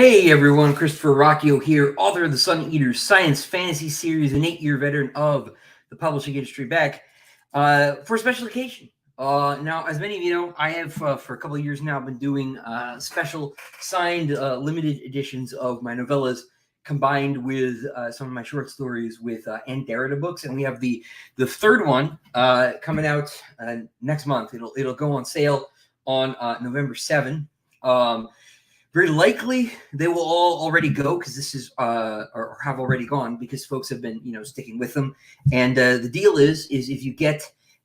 Hey everyone, Christopher Ruocchio here, author of the Sun Eaters science fantasy series, an 8-year veteran of the publishing industry, back for a special occasion. Now, as many of you know, I have for a couple of years now been doing special signed limited editions of my novellas combined with some of my short stories with Endara Books, and we have the third one coming out next month. It'll go on sale on November 7th. Very likely they will all already go because this is or have already gone because folks have been sticking with them. And the deal is if you get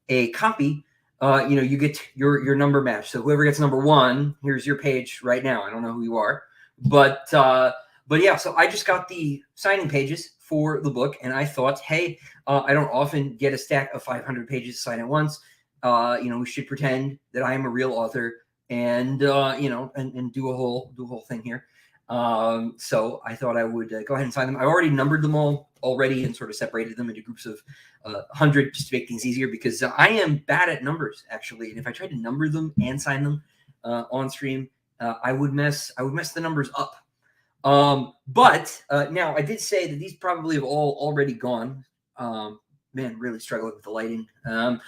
a copy, you get your number match. So whoever gets number 1, here's your page right now. I don't know who you are, but yeah. So I just got the signing pages for the book, and I thought, hey, I don't often get a stack of 500 pages to sign at once. We should pretend that I am a real author and and do a whole thing here. So I thought I would go ahead and sign them. I already numbered them all already and sort of separated them into groups of 100 just to make things easier, because I am bad at numbers actually, and if I tried to number them and sign them on stream, I would mess the numbers up. But now I did say that these probably have all already gone. Man, really struggling with the lighting. Have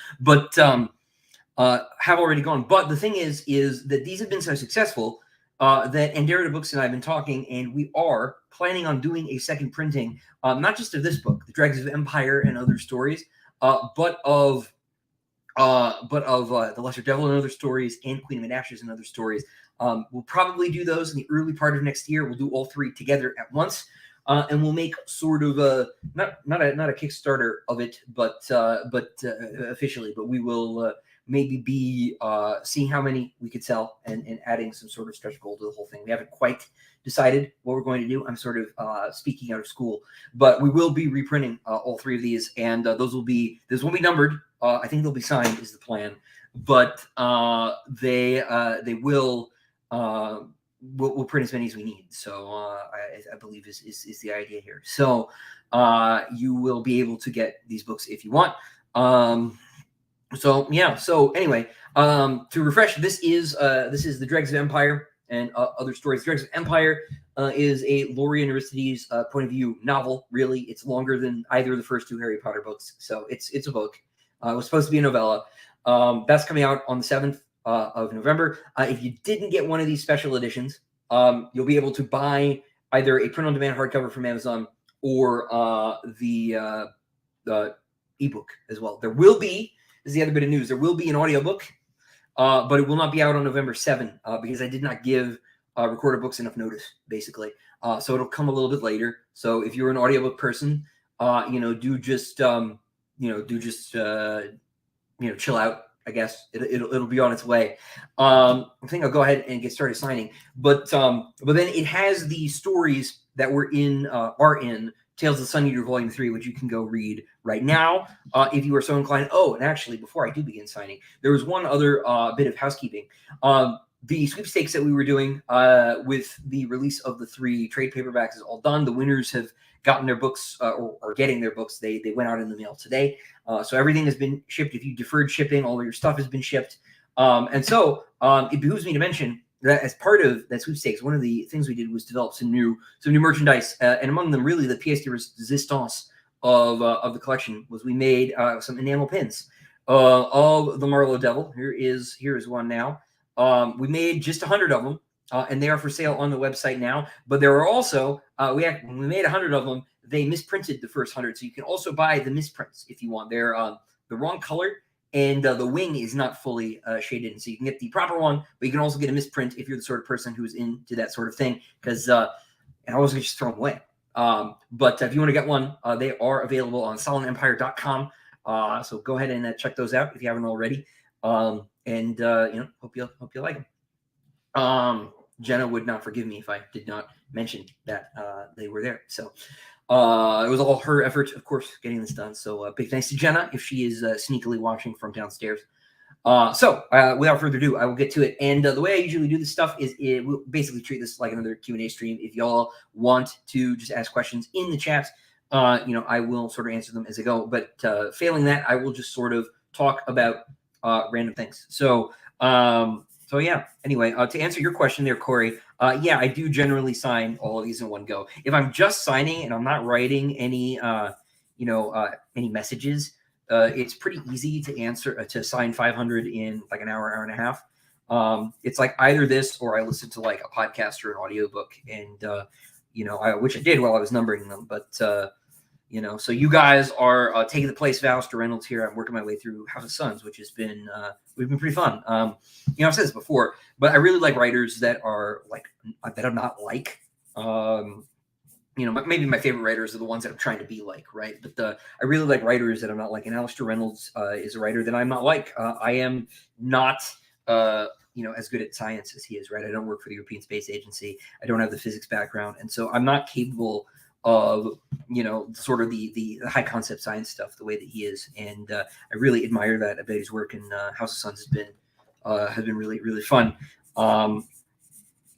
already gone. But the thing is that these have been so successful that Endara Books and I have been talking, and we are planning on doing a second printing, not just of this book, The Dregs of Empire and Other Stories, but of The Lesser Devil and Other Stories and Queen of Ashes and Other Stories. We'll probably do those in the early part of next year. We'll do all 3 together at once. And we'll make sort of a not a Kickstarter of it, but officially. But we will maybe be seeing how many we could sell and adding some sort of stretch goal to the whole thing. We haven't quite decided what we're going to do. I'm sort of speaking out of school, but we will be reprinting all 3 of these, and this won't be numbered. I think they'll be signed is the plan, but they will. We'll print as many as we need. So I believe is the idea here. So you will be able to get these books if you want. So yeah. So anyway, to refresh, this is the Dregs of Empire and Other Stories. Dregs of Empire is a Lauralen Aristides point of view novel. Really, it's longer than either of the first 2 Harry Potter books. So it's a book. It was supposed to be a novella. That's coming out on the 7th of November. If you didn't get one of these special editions, you'll be able to buy either a print-on-demand hardcover from Amazon or the ebook as well. There will be, this is the other bit of news, there will be an audiobook, but it will not be out on November 7th because I did not give Recorder Books enough notice, basically. So it'll come a little bit later. So if you're an audiobook person, do just chill out. I guess it'll be on its way. I think I'll go ahead and get started signing. But then it has the stories that are in Tales of the Sun Eater Volume 3, which you can go read right now if you are so inclined. Oh, and actually, before I do begin signing, there was one other bit of housekeeping. The sweepstakes that we were doing with the release of the 3 trade paperbacks is all done. The winners have gotten their books or getting their books. They went out in the mail today. So everything has been shipped. If you deferred shipping, all of your stuff has been shipped. And so it behooves me to mention that as part of that sweepstakes, one of the things we did was develop some new merchandise. And among them, really, the pièce de résistance of the collection was we made some enamel pins of the Marlowe Devil. Here is one now. We made just 100 of them. And they are for sale on the website now. But there are also, when we made 100 of them, they misprinted the first 100. So you can also buy the misprints if you want. They're the wrong color, and the wing is not fully shaded in. So you can get the proper one, but you can also get a misprint if you're the sort of person who's into that sort of thing, because I wasn't going to just throw them away. But if you want to get one, they are available on SolidEmpire.com. So go ahead and check those out if you haven't already. Hope you like them. Jenna would not forgive me if I did not mention that they were there. So it was all her effort, of course, getting this done. So big thanks to Jenna if she is sneakily watching from downstairs. So without further ado, I will get to it. And the way I usually do this stuff is we'll basically treat this like another Q&A stream. If y'all want to just ask questions in the chat, I will sort of answer them as I go. But failing that, I will just sort of talk about random things. So yeah. Anyway, to answer your question there, Corey, Yeah, I do generally sign all of these in one go. If I'm just signing and I'm not writing any, any messages, it's pretty easy to answer to sign 500 in like an hour, hour and a half. It's like either this or I listen to like a podcast or an audiobook, and which I did while I was numbering them. But so you guys are taking the place of Alistair Reynolds here. I'm working my way through House of Suns, which has been we've been pretty fun. I've said this before, but I really like writers that are like that I'm not like. Maybe my favorite writers are the ones that I'm trying to be like, right? But I really like writers that I'm not like. And Alistair Reynolds is a writer that I'm not like. I am not as good at science as he is, right? I don't work for the European Space Agency. I don't have the physics background, and so I'm not capable of sort of the high concept science stuff the way that he is. And I really admire that about his work. And House of Suns has been really, really fun to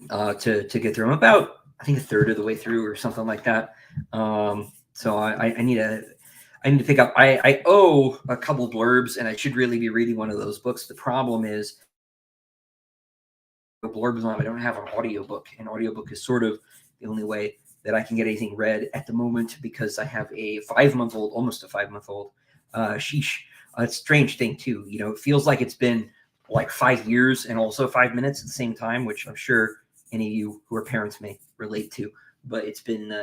get through. I'm about, I think, a third of the way through or something like that. So I need to pick up. I owe a couple blurbs, and I should really be reading one of those books. The problem is the blurbs on. I don't have an audiobook. An audiobook is sort of the only way that I can get anything read at the moment, because I have a 5-month-old, almost a 5-month-old. Sheesh. It's a strange thing too. It feels like it's been like 5 years and also 5 minutes at the same time, which I'm sure any of you who are parents may relate to. But it's been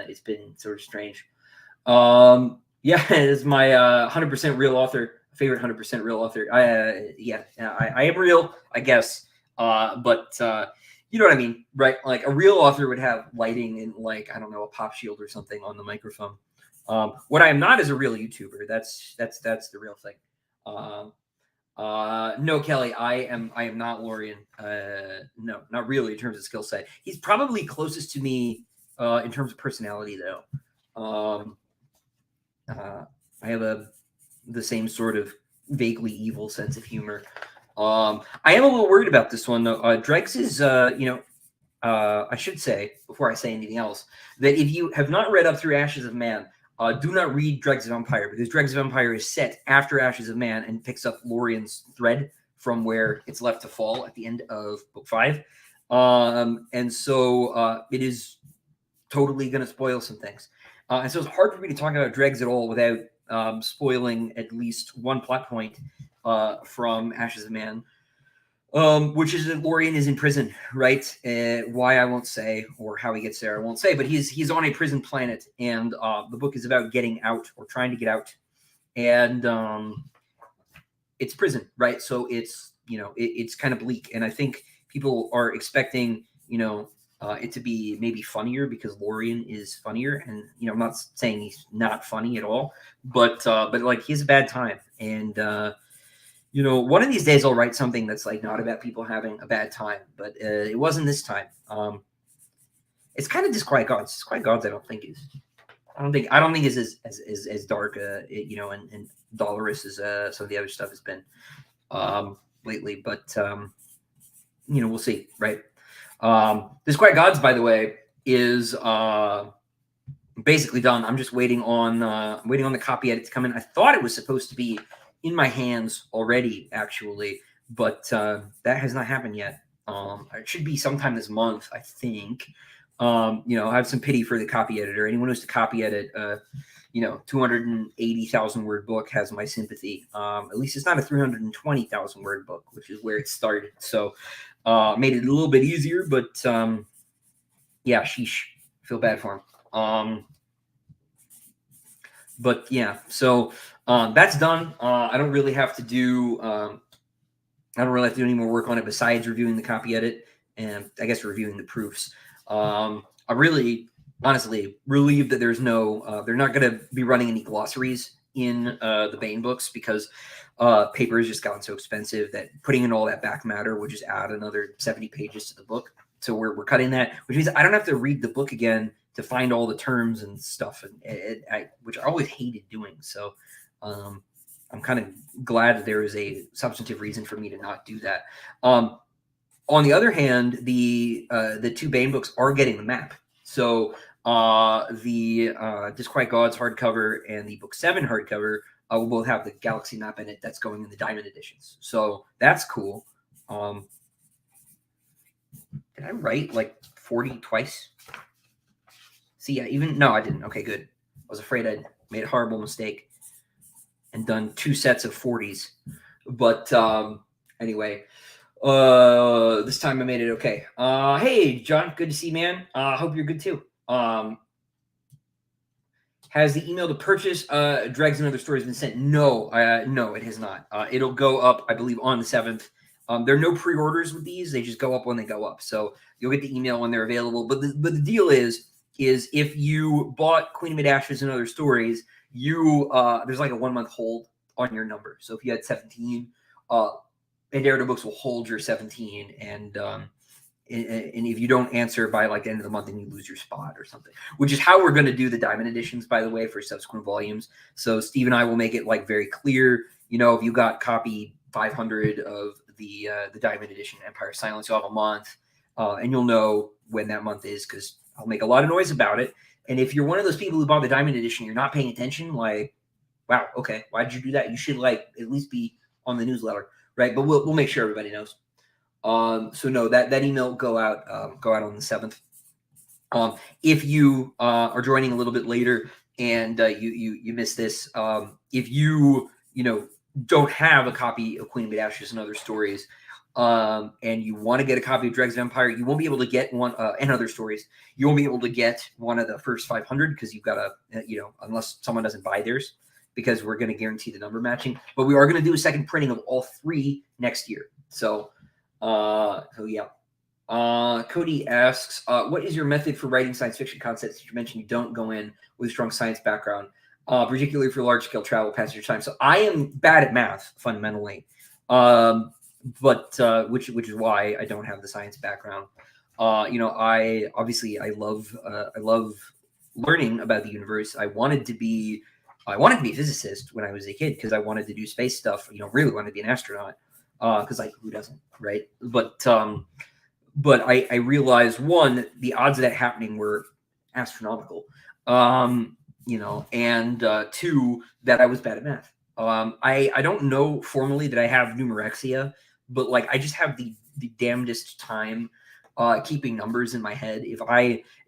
sort of strange. Yeah, it's my 100% real author, favorite 100% real author. I am real, I guess. But you know what I mean, right? Like a real author would have lighting and like, I don't know, a pop shield or something on the microphone. What I am not is a real YouTuber. That's the real thing. No, Kelly, I am not Lorian. No, not really in terms of skill set. He's probably closest to me in terms of personality, though. I have the same sort of vaguely evil sense of humor. I am a little worried about this one, though. Dregs is, I should say, before I say anything else, that if you have not read up through Ashes of Man, do not read Dregs of Empire, because Dregs of Empire is set after Ashes of Man and picks up Lorian's thread from where it's left to fall at the end of book 5. And so it is totally going to spoil some things. And so it's hard for me to talk about Dregs at all without spoiling at least one plot point from Ashes of Man, which is that Lorien is in prison, right? Why I won't say, or how he gets there I won't say, but he's on a prison planet, and the book is about getting out or trying to get out, and it's prison, right? So it's it's kind of bleak, and I think people are expecting it to be maybe funnier because Lorien is funnier, and I'm not saying he's not funny at all, but like he has a bad time, and one of these days I'll write something that's like not about people having a bad time, but it wasn't this time. It's kind of Disquiet Gods. Disquiet Gods, I don't think is as dark, and dolorous as some of the other stuff has been lately. But we'll see, right? Disquiet Gods, by the way, is basically done. I'm just waiting on the copy edit to come in. I thought it was supposed to be in my hands already, actually, but that has not happened yet. It should be sometime this month, I think. I have some pity for the copy editor. Anyone who's to copy edit 280,000 word book has my sympathy. At least it's not a 320,000 word book, which is where it started. So made it a little bit easier, but yeah, sheesh, feel bad for him. But yeah, so that's done. I don't really have to do any more work on it besides reviewing the copy edit and I guess reviewing the proofs. I'm really, honestly relieved that there's no, they're not going to be running any glossaries in the Bane books, because paper has just gotten so expensive that putting in all that back matter would just add another 70 pages to the book. So we're cutting that, which means I don't have to read the book again to find all the terms and stuff, which I always hated doing. So I'm kind of glad that there is a substantive reason for me to not do that. On the other hand, the two Bane books are getting the map. So the Disquiet Gods hardcover and the book 7 hardcover will both have the galaxy map in it. That's going in the diamond editions. So that's cool. Did I write like 40 twice. See, yeah, no, I didn't. Okay, good. I was afraid I'd made a horrible mistake and done 2 sets of 40s. But anyway, this time I made it okay. Hey, John, good to see you, man. Hope you're good too. Has the email to purchase Dregs and Other Stories been sent? No, no, it has not. It'll go up, I believe, on the 7th. There are no pre-orders with these; they just go up when they go up. So you'll get the email when they're available. But the deal is if you bought Queen of Mid-Ashes and Other Stories, you there's like a 1-month hold on your number. So if you had 17, Endara Books will hold your 17, and if you don't answer by like the end of the month, then you lose your spot or something, which is how we're going to do the diamond editions, by the way, for subsequent volumes. So Steve and I will make it like very clear, if you got copy 500 of the diamond edition Empire Silence, you'll have a month, and you'll know when that month is, because I'll make a lot of noise about it. And if you're one of those people who bought the diamond edition, you're not paying attention, like, wow, okay, why did you do that? You should like at least be on the newsletter, right? But we'll make sure everybody knows. So no, that email will go out on the 7th. If you are joining a little bit later and you missed this, if you don't have a copy of Queen of Mid-Ashes and Other Stories, and you want to get a copy of Dregs of Empire, you won't be able to get one and Other Stories. You won't be able to get one of the first 500 because you've got to, unless someone doesn't buy theirs, because we're going to guarantee the number matching. But we are going to do a second printing of all 3 next year. So yeah. Cody asks, what is your method for writing science fiction concepts? You mentioned you don't go in with a strong science background, particularly for large scale travel past your time. So I am bad at math fundamentally, but which is why I don't have the science background. I love learning about the universe. I wanted to be a physicist when I was a kid because I wanted to do space stuff. Really wanted to be an astronaut. Because like who doesn't, right? But I realized, one, the odds of that happening were astronomical. And 2, that I was bad at math. I don't know formally that I have numerexia, but like I just have the damnedest time keeping numbers in my head. If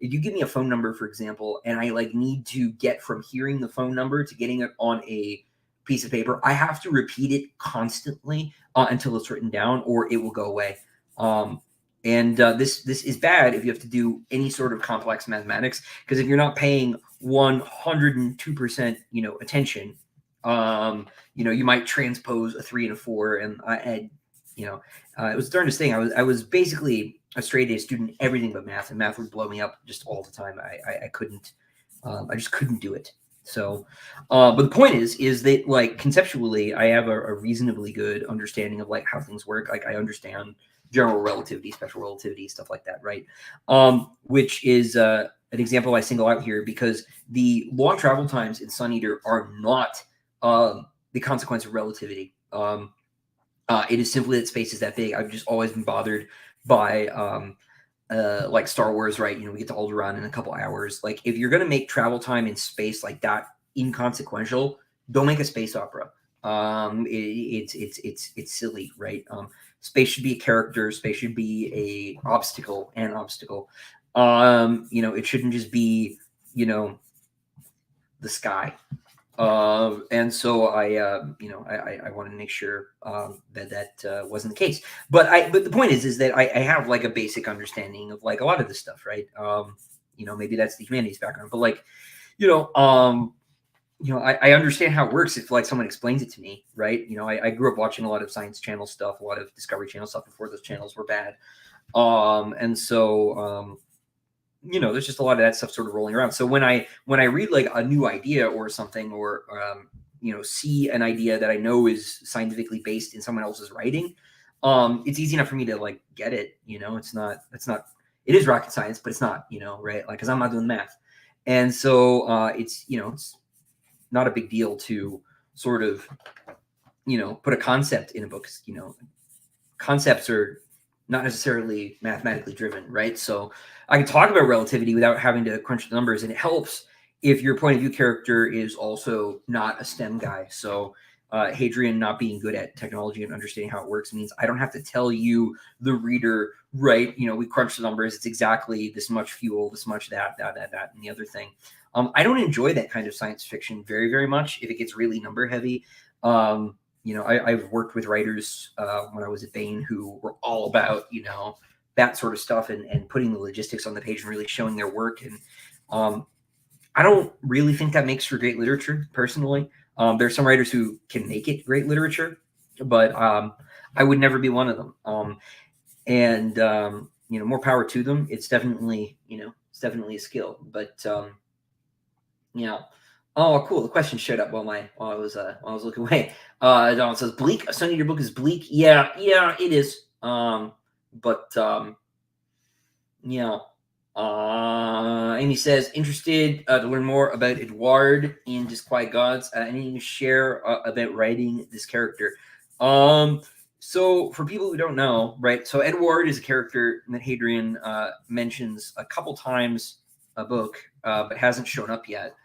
you give me a phone number, for example, and I like need to get from hearing the phone number to getting it on a piece of paper, I have to repeat it constantly until it's written down, or it will go away. This is bad if you have to do any sort of complex mathematics, because if you're not paying 102% attention, you might transpose a 3 and a 4, and it was the darndest thing. I was basically a straight A student, everything but math, and math would blow me up just all the time. I couldn't, I just couldn't do it. So, but the point is that like conceptually, I have a reasonably good understanding of like how things work. Like I understand general relativity, special relativity, stuff like that, right? Which is an example I single out here because the long travel times in Sun Eater are not the consequence of relativity. It is simply that space is that big. I've just always been bothered by like Star Wars, right? We get to Alderaan in a couple hours. Like if you're going to make travel time in space like that inconsequential, don't make a space opera. It's silly, right? Space should be a character. Space should be an obstacle. It shouldn't just be, the sky. And so I want to make sure that wasn't the case. But the point is that I have like a basic understanding of like a lot of this stuff, right? Maybe that's the humanities background, but like, I understand how it works if like someone explains it to me, right? I grew up watching a lot of Science Channel stuff, a lot of Discovery Channel stuff before those channels were bad. And so there's just a lot of that stuff sort of rolling around. So when I read like a new idea or something, or see an idea that I know is scientifically based in someone else's writing, it's easy enough for me to like get it. It is rocket science, but it's not, right? Like, because I'm not doing math, and so it's not a big deal to sort of put a concept in a book. Concepts are not necessarily mathematically driven, right? So I can talk about relativity without having to crunch the numbers, and it helps if your point of view character is also not a STEM guy. So Hadrian not being good at technology and understanding how it works means I don't have to tell you, the reader, right? We crunch the numbers. It's exactly this much fuel, this much that, and the other thing. I don't enjoy that kind of science fiction very, very much if it gets really number heavy. I've worked with writers when I was at Bain who were all about, that sort of stuff and putting the logistics on the page and really showing their work. And I don't really think that makes for great literature, personally. There's some writers who can make it great literature, but I would never be one of them. More power to them. It's definitely, a skill. But yeah. Oh, cool. The question showed up while I was looking away. Donald says, bleak. A Sun Eater book is bleak. Yeah, it is. Amy says, interested to learn more about Edward in Disquiet Gods. Anything to share about writing this character? So for people who don't know, right? So Edward is a character that Hadrian mentions a couple times a book, but hasn't shown up yet.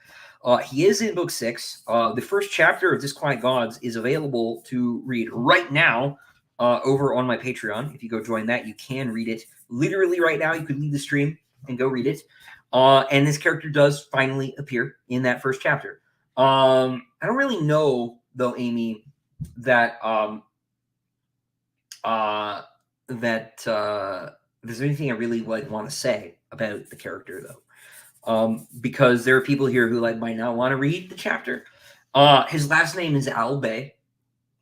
He is in book 6. The first chapter of Disquiet Gods is available to read right now over on my Patreon. If you go join that, you can read it literally right now. You could leave the stream and go read it. And this character does finally appear in that first chapter. I don't really know, though, Amy, that there's anything I really want to say about the character, though. Because there are people here who might not want to read the chapter. His last name is Albe.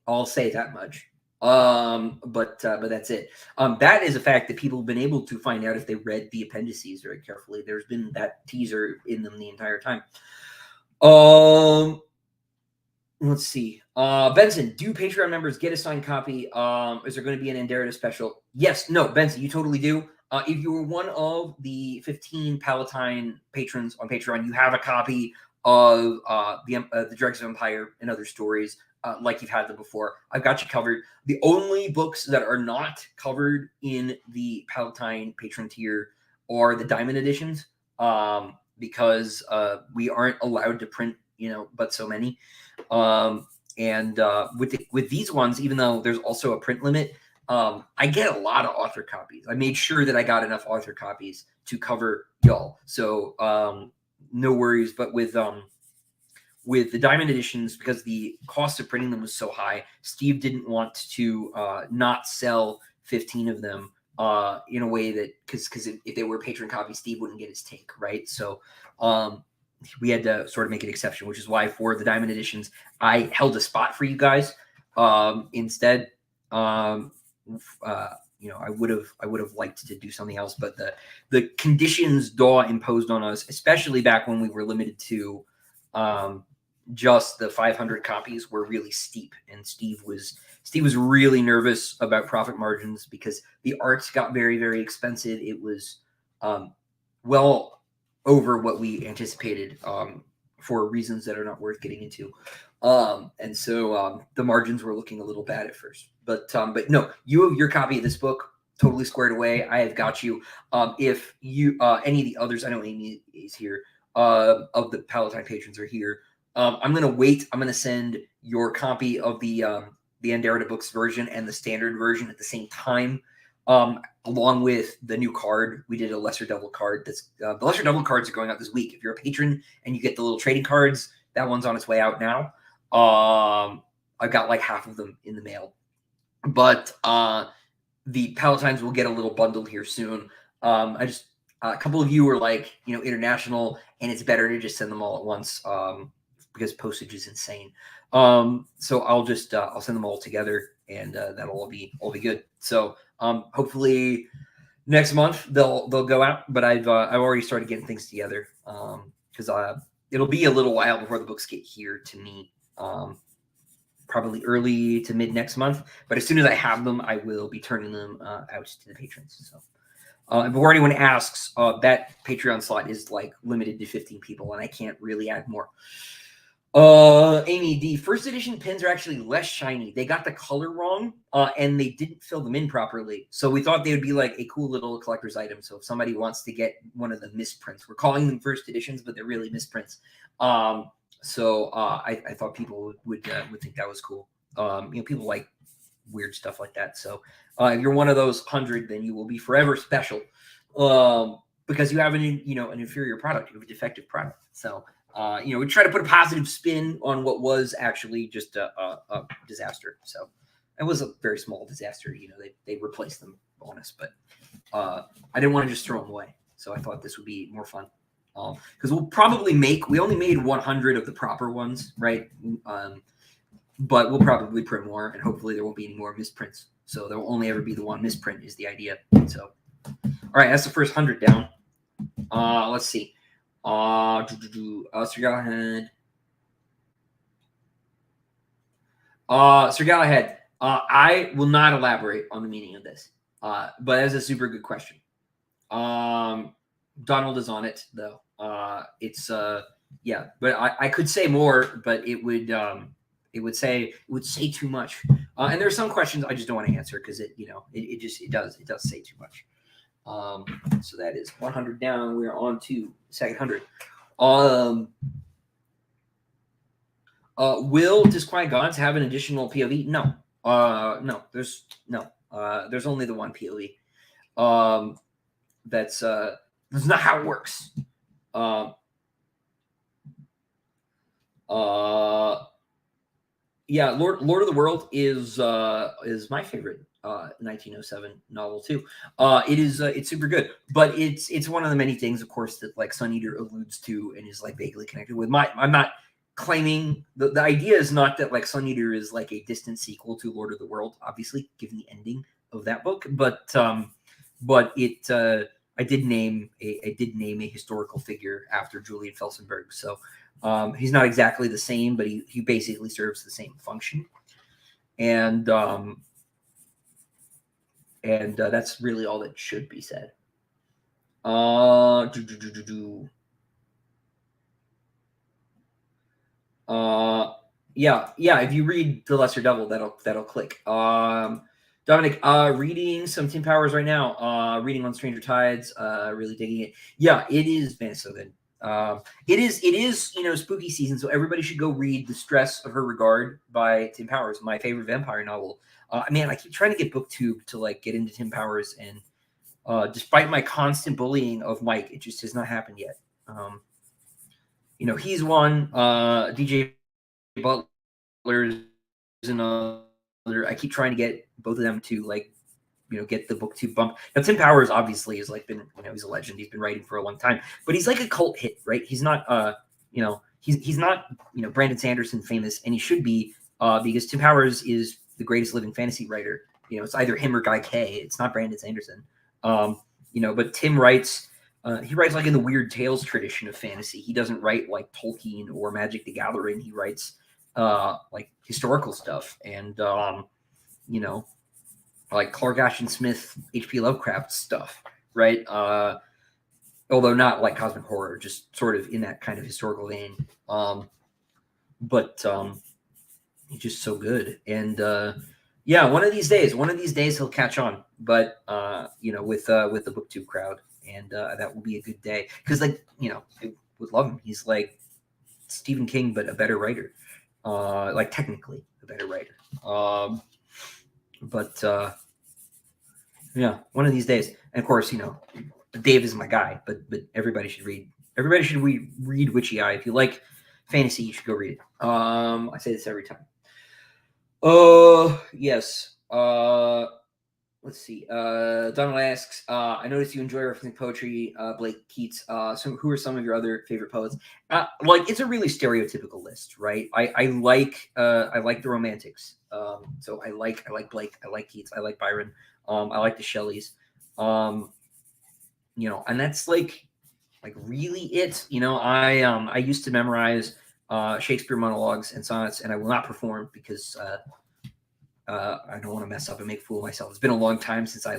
I'll say that much. But that's it. That is a fact that people have been able to find out if they read the appendices very carefully. There's been that teaser in them the entire time. Let's see. Benson, do Patreon members get a signed copy? Is there going to be an Endara special? Yes. No, Benson, you totally do. If you were one of the 15 Palatine patrons on Patreon, you have a copy of the Dregs of Empire and other stories, like you've had them before. I've got you covered. The only books that are not covered in the Palatine patron tier are the Diamond editions, because we aren't allowed to print, but so many. With these ones, even though there's also a print limit, I get a lot of author copies. I made sure that I got enough author copies to cover y'all. So no worries. But with the Diamond editions, because the cost of printing them was so high, Steve didn't want to not sell 15 of them in a way that, because if they were patron copies, Steve wouldn't get his take, right? So we had to sort of make an exception, which is why for the Diamond editions, I held a spot for you guys instead. I would have liked to do something else, but the conditions DAW imposed on us, especially back when we were limited to just the 500 copies, were really steep. And Steve was really nervous about profit margins because the arts got very, very expensive. It was well over what we anticipated for reasons that are not worth getting into. And so the margins were looking a little bad at first, but no, you have your copy of this book totally squared away. I have got you. If you, any of the others, I know Amy is here, of the Palatine patrons are here. I'm going to wait. I'm going to send your copy of the Endara Books version and the standard version at the same time. Along with the new card. We did a Lesser Devil card. That's the Lesser Devil cards are going out this week. If you're a patron and you get the little trading cards, that one's on its way out now. I've got like half of them in the mail, but the Palatines will get a little bundle here soon. A couple of you are like, international, and it's better to just send them all at once because postage is insane. So I'll just I'll send them all together, and that'll all be good. So hopefully next month they'll go out, but I've already started getting things together because it'll be a little while before the books get here to me. Probably early to mid next month, but as soon as I have them, I will be turning them out to the patrons. So before anyone asks, that Patreon slot is like limited to 15 people, and I can't really add more. Amy, the first edition pins are actually less shiny. They got the color wrong, and they didn't fill them in properly. So we thought they would be like a cool little collector's item. So if somebody wants to get one of the misprints, we're calling them first editions, but they're really misprints. So I thought people would think that was cool. People like weird stuff like that. So if you're one of those 100, then you will be forever special, because you have an inferior product. You have a defective product. So we try to put a positive spin on what was actually just a disaster. So it was a very small disaster. They replaced them bonus, but I didn't want to just throw them away. So I thought this would be more fun. Because we only made 100 of the proper ones, right? But we'll probably print more, and hopefully there won't be any more misprints. So there will only ever be the one misprint is the idea. So, all right, that's the first 100 down. Let's see. Sir Galahad. Sir Galahad. I will not elaborate on the meaning of this, but that's a super good question. Donald is on it though. It's yeah, but I could say more, but it would say too much. And there are some questions I just don't want to answer because it does say too much. So that is 100 down. We're on to second 100. Will Disquiet Gods have an additional POV? No. No. There's only the one POV. That's not how it works. Yeah, Lord of the World is my favorite 1907 novel too. It's super good, but it's one of the many things, of course, that like Sun Eater alludes to and is like vaguely connected with. I'm not claiming the idea is not that like Sun Eater is like a distant sequel to Lord of the World, obviously, given the ending of that book, but it I did name a historical figure after Julian Felsenberg. So he's not exactly the same, but he basically serves the same function. And that's really all that should be said. Yeah. If you read The Lesser Devil, that'll click. Dominic, reading some Tim Powers right now. Reading on Stranger Tides. Really digging it. Yeah, it is, man, so good. It is spooky season, so everybody should go read The Stress of Her Regard by Tim Powers, my favorite vampire novel. Man, I keep trying to get BookTube to like get into Tim Powers, and despite my constant bullying of Mike, it just has not happened yet. He's one. DJ Butler's another. I keep trying to get both of them to like, get the BookTube bump. Now Tim Powers obviously has like been, he's a legend. He's been writing for a long time, but he's like a cult hit, right? He's not, he's not, Brandon Sanderson famous, and he should be, because Tim Powers is the greatest living fantasy writer. It's either him or Guy Kay. It's not Brandon Sanderson. But Tim writes. He writes like in the weird tales tradition of fantasy. He doesn't write like Tolkien or Magic the Gathering. He writes like historical stuff, and like Clark Ashton Smith, H.P. Lovecraft stuff, right? Although not like cosmic horror, just sort of in that kind of historical vein. But he's just so good, and yeah, one of these days he'll catch on. But with the BookTube crowd, and that will be a good day, because I would love him. He's like Stephen King, but a better writer. Like technically a better writer. But yeah, one of these days. And of course, Dave is my guy, but everybody should read Witchy Eye. If you like fantasy, you should go read it. I say this every time. Yes. Let's see. Donald asks, I noticed you enjoy referencing poetry, Blake Keats. Who are some of your other favorite poets? It's a really stereotypical list, right? I like the Romantics. So I like Blake, I like Keats, I like Byron, I like the Shelleys. And that's like really it. I used to memorize Shakespeare monologues and sonnets, and I will not perform because I don't want to mess up and make a fool of myself. It's been a long time since I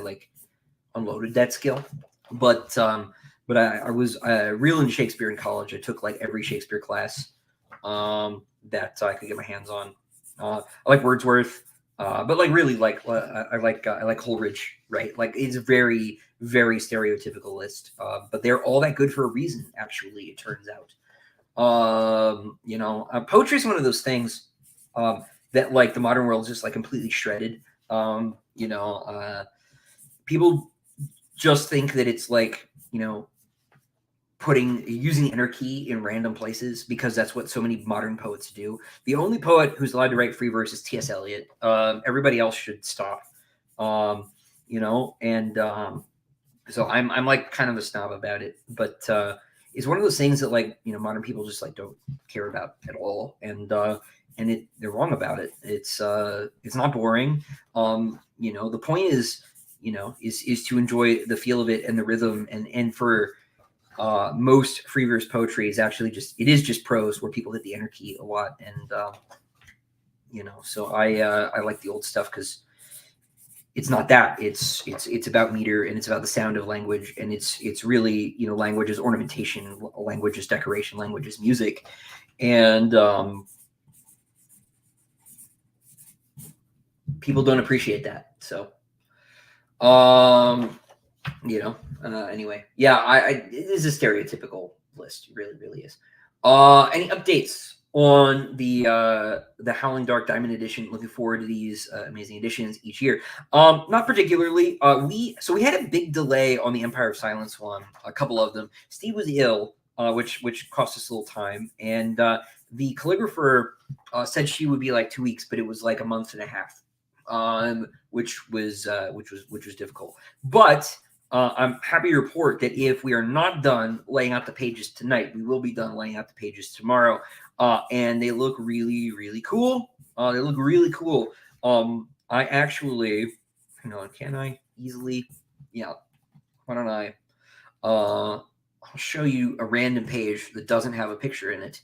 unloaded that skill, but I was real into Shakespeare in college. I took like every Shakespeare class that I could get my hands on. I like Wordsworth, but really I like Coleridge, right? Like it's a very, very stereotypical list, but they're all that good for a reason. Actually, it turns out. Poetry is one of those things that like the modern world is just like completely shredded. People just think that it's like, using anarchy in random places because that's what so many modern poets do. The only poet who's allowed to write free verse is T.S. Eliot. Everybody else should stop. And so I'm like kind of a snob about it, but it's one of those things that like modern people just like don't care about at all, and they're wrong about it. It's not boring. The point is is to enjoy the feel of it and the rhythm, and for most free verse poetry is actually just prose where people hit the anarchy a lot, and so I like the old stuff because it's not that. It's about meter, and it's about the sound of language, and it's really language is ornamentation, language is decoration, language is music, and people don't appreciate that. So anyway, yeah, it is a stereotypical list. It really, really is. Any updates on the Howling Dark Diamond Edition? Looking forward to these amazing editions each year. Not particularly. We had a big delay on the Empire of Silence one. A couple of them. Steve was ill, which cost us a little time, and the calligrapher said she would be like 2 weeks, but it was like a month and a half, which was difficult. But I'm happy to report that if we are not done laying out the pages tonight, we will be done laying out the pages tomorrow. And they look really, really cool. They look really cool. I actually, can I easily? Yeah. Why don't I? I'll show you a random page that doesn't have a picture in it.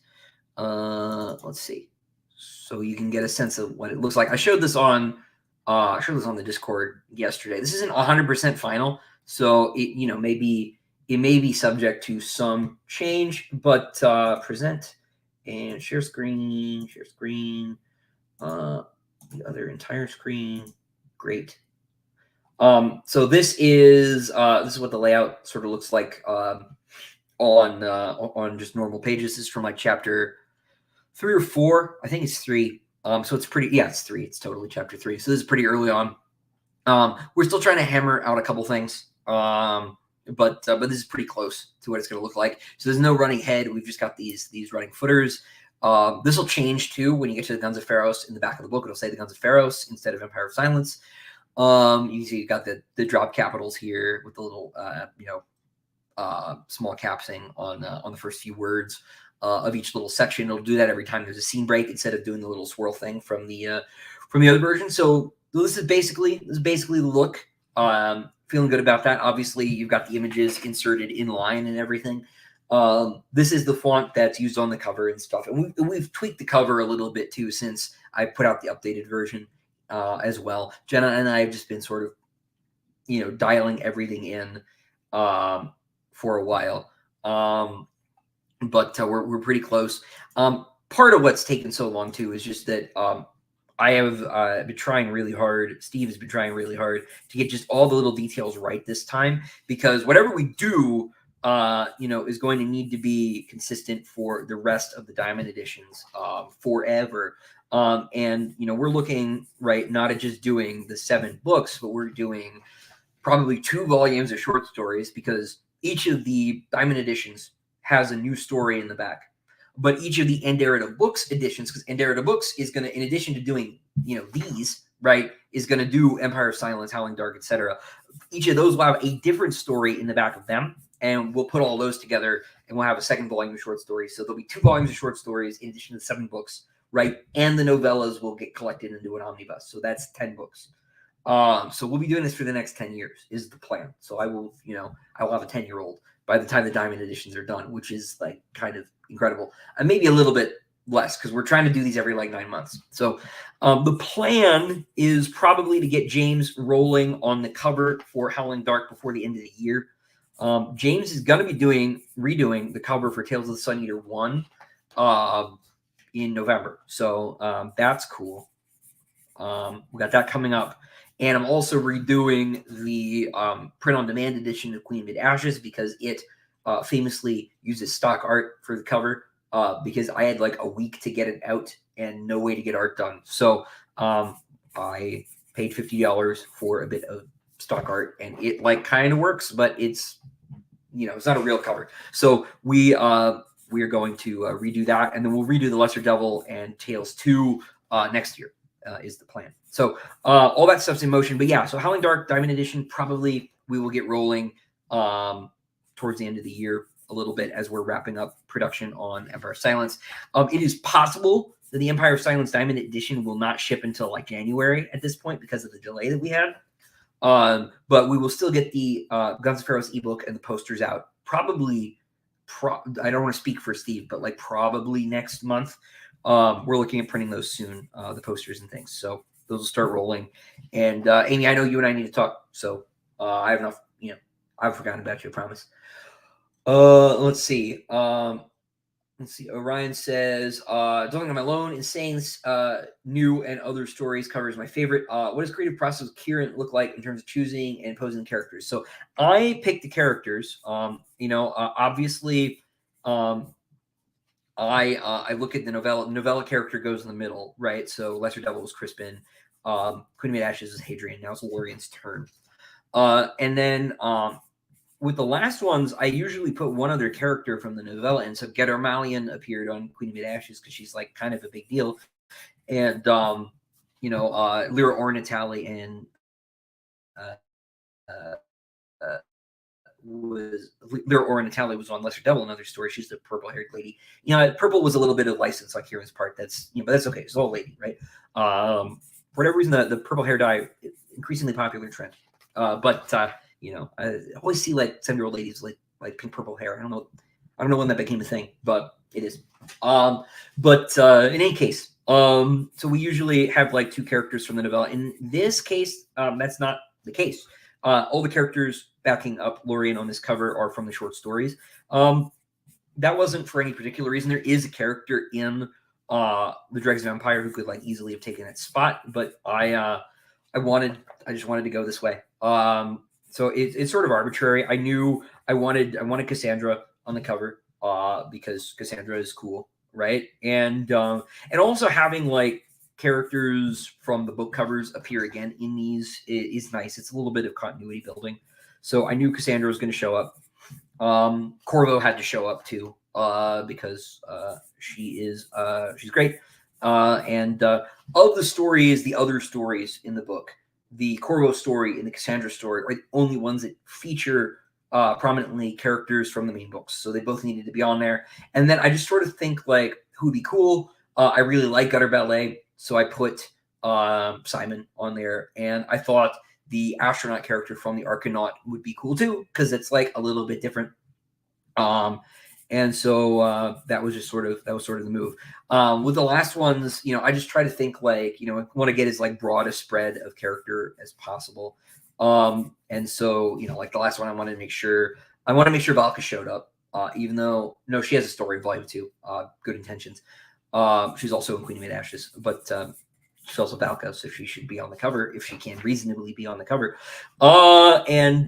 Let's see. So you can get a sense of what it looks like. I showed this on the Discord yesterday. This isn't 100% final, so it may be subject to some change, but present and share screen, the other entire screen. Great. So this is what the layout sort of looks like on just normal pages. This is from like chapter 3 or 4. I think it's 3. So it's pretty. Yeah, it's 3. It's totally chapter 3. So this is pretty early on. We're still trying to hammer out a couple things. But this is pretty close to what it's going to look like. So there's no running head. We've just got these running footers. This will change too when you get to the Guns of Pharos. In the back of the book, it'll say the Guns of Pharos instead of Empire of Silence. You see, you've got the drop capitals here with the little small capsing on the first few words of each little section. It'll do that every time there's a scene break instead of doing the little swirl thing from the other version. So this is basically the look. Feeling good about that. Obviously, you've got the images inserted in line and everything. This is the font that's used on the cover and stuff. And we've tweaked the cover a little bit too since I put out the updated version as well. Jenna and I have just been sort of, dialing everything in for a while. But we're pretty close. Part of what's taken so long too is just that I have been trying really hard. Steve has been trying really hard to get just all the little details right this time, because whatever we do, is going to need to be consistent for the rest of the Diamond editions forever. And we're looking right not at just doing the 7 books, but we're doing probably 2 volumes of short stories, because each of the Diamond editions has a new story in the back. But each of the Endara Books editions, because Endara Books is going to, in addition to doing, these, right, is going to do Empire of Silence, Howling Dark, etc. Each of those will have a different story in the back of them, and we'll put all those together, and we'll have a second volume of short stories. So there'll be 2 volumes of short stories in addition to 7 books, right? And the novellas will get collected into an omnibus. So that's 10 books. So we'll be doing this for the next 10 years is the plan. So I will have a 10-year-old by the time the Diamond editions are done, which is like kind of incredible. And maybe a little bit less, because we're trying to do these every like 9 months. So the plan is probably to get James rolling on the cover for Howling Dark before the end of the year. James is going to be redoing the cover for Tales of the Sun Eater 1 in November. So that's cool. We got that coming up. And I'm also redoing the print-on-demand edition of Queen Mid Ashes, because it famously uses stock art for the cover. because I had like a week to get it out and no way to get art done. So I paid $50 for a bit of stock art, and it like kind of works, but it's it's not a real cover. So we are going to redo that, and then we'll redo the Lesser Devil and Tales 2 next year is the plan. So all that stuff's in motion. But yeah, so Howling Dark Diamond Edition, probably we will get rolling towards the end of the year a little bit as we're wrapping up production on Empire of Silence. It is possible that the Empire of Silence Diamond Edition will not ship until like January at this point because of the delay that we had. But we will still get the Guns of Pharaohs ebook and the posters out probably. I don't want to speak for Steve, but like probably next month. We're looking at printing those soon, the posters and things. So those will start rolling. And Amy, I know you and I need to talk. So I have enough. I've forgotten about you. I promise. Let's see. Orion says, Don't I'm Alone, Insane's new and other stories cover is my favorite. What does creative process of Kieran look like in terms of choosing and posing characters? So I pick the characters. Obviously, I look at the novella. Novella character goes in the middle, right? So Lesser Devil was Crispin. Queen Made Ashes is Hadrian. Now it's Lorian's turn. And then with the last ones, I usually put one other character from the novella, and so Gedor Malian appeared on Queen of Made Ashes because she's like kind of a big deal, and Lyra Ornatale and Lyra Ornatale was on Lesser Devil, another story. She's the purple-haired lady. Purple was a little bit of license on Kieran's part. That's but that's okay. It's all lady, right? For whatever reason, the purple hair dye increasingly popular trend, but. I always see like 7-year-old ladies like pink purple hair. I don't know when that became a thing, but it is. But in any case, so we usually have like 2 characters from the novella. In this case, that's not the case. All the characters backing up Lorien on this cover are from the short stories. That wasn't for any particular reason. There is a character in the Dregs of Empire who could like easily have taken that spot, but I just wanted to go this way. So it's sort of arbitrary. I knew I wanted Cassandra on the cover because Cassandra is cool, right? And also having like characters from the book covers appear again in these is nice. It's a little bit of continuity building. So I knew Cassandra was going to show up. Corvo had to show up too because she's great. And of the stories, the other stories in the book, the Corvo story and the Cassandra story are the only ones that feature prominently characters from the main books. So they both needed to be on there. And then I just sort of think like who'd be cool. I really like Gutter Ballet, so I put Simon on there. And I thought the astronaut character from the Archanaut would be cool too, because it's like a little bit different. And so that was sort of the move. With the last ones, I just try to think like, I want to get as like broad a spread of character as possible. And so, like the last one, I want to make sure Valka showed up, even though, no, she has a story in volume 2, Good Intentions. She's also in Queen of Made Ashes, but she's also Valka, so she should be on the cover if she can reasonably be on the cover. I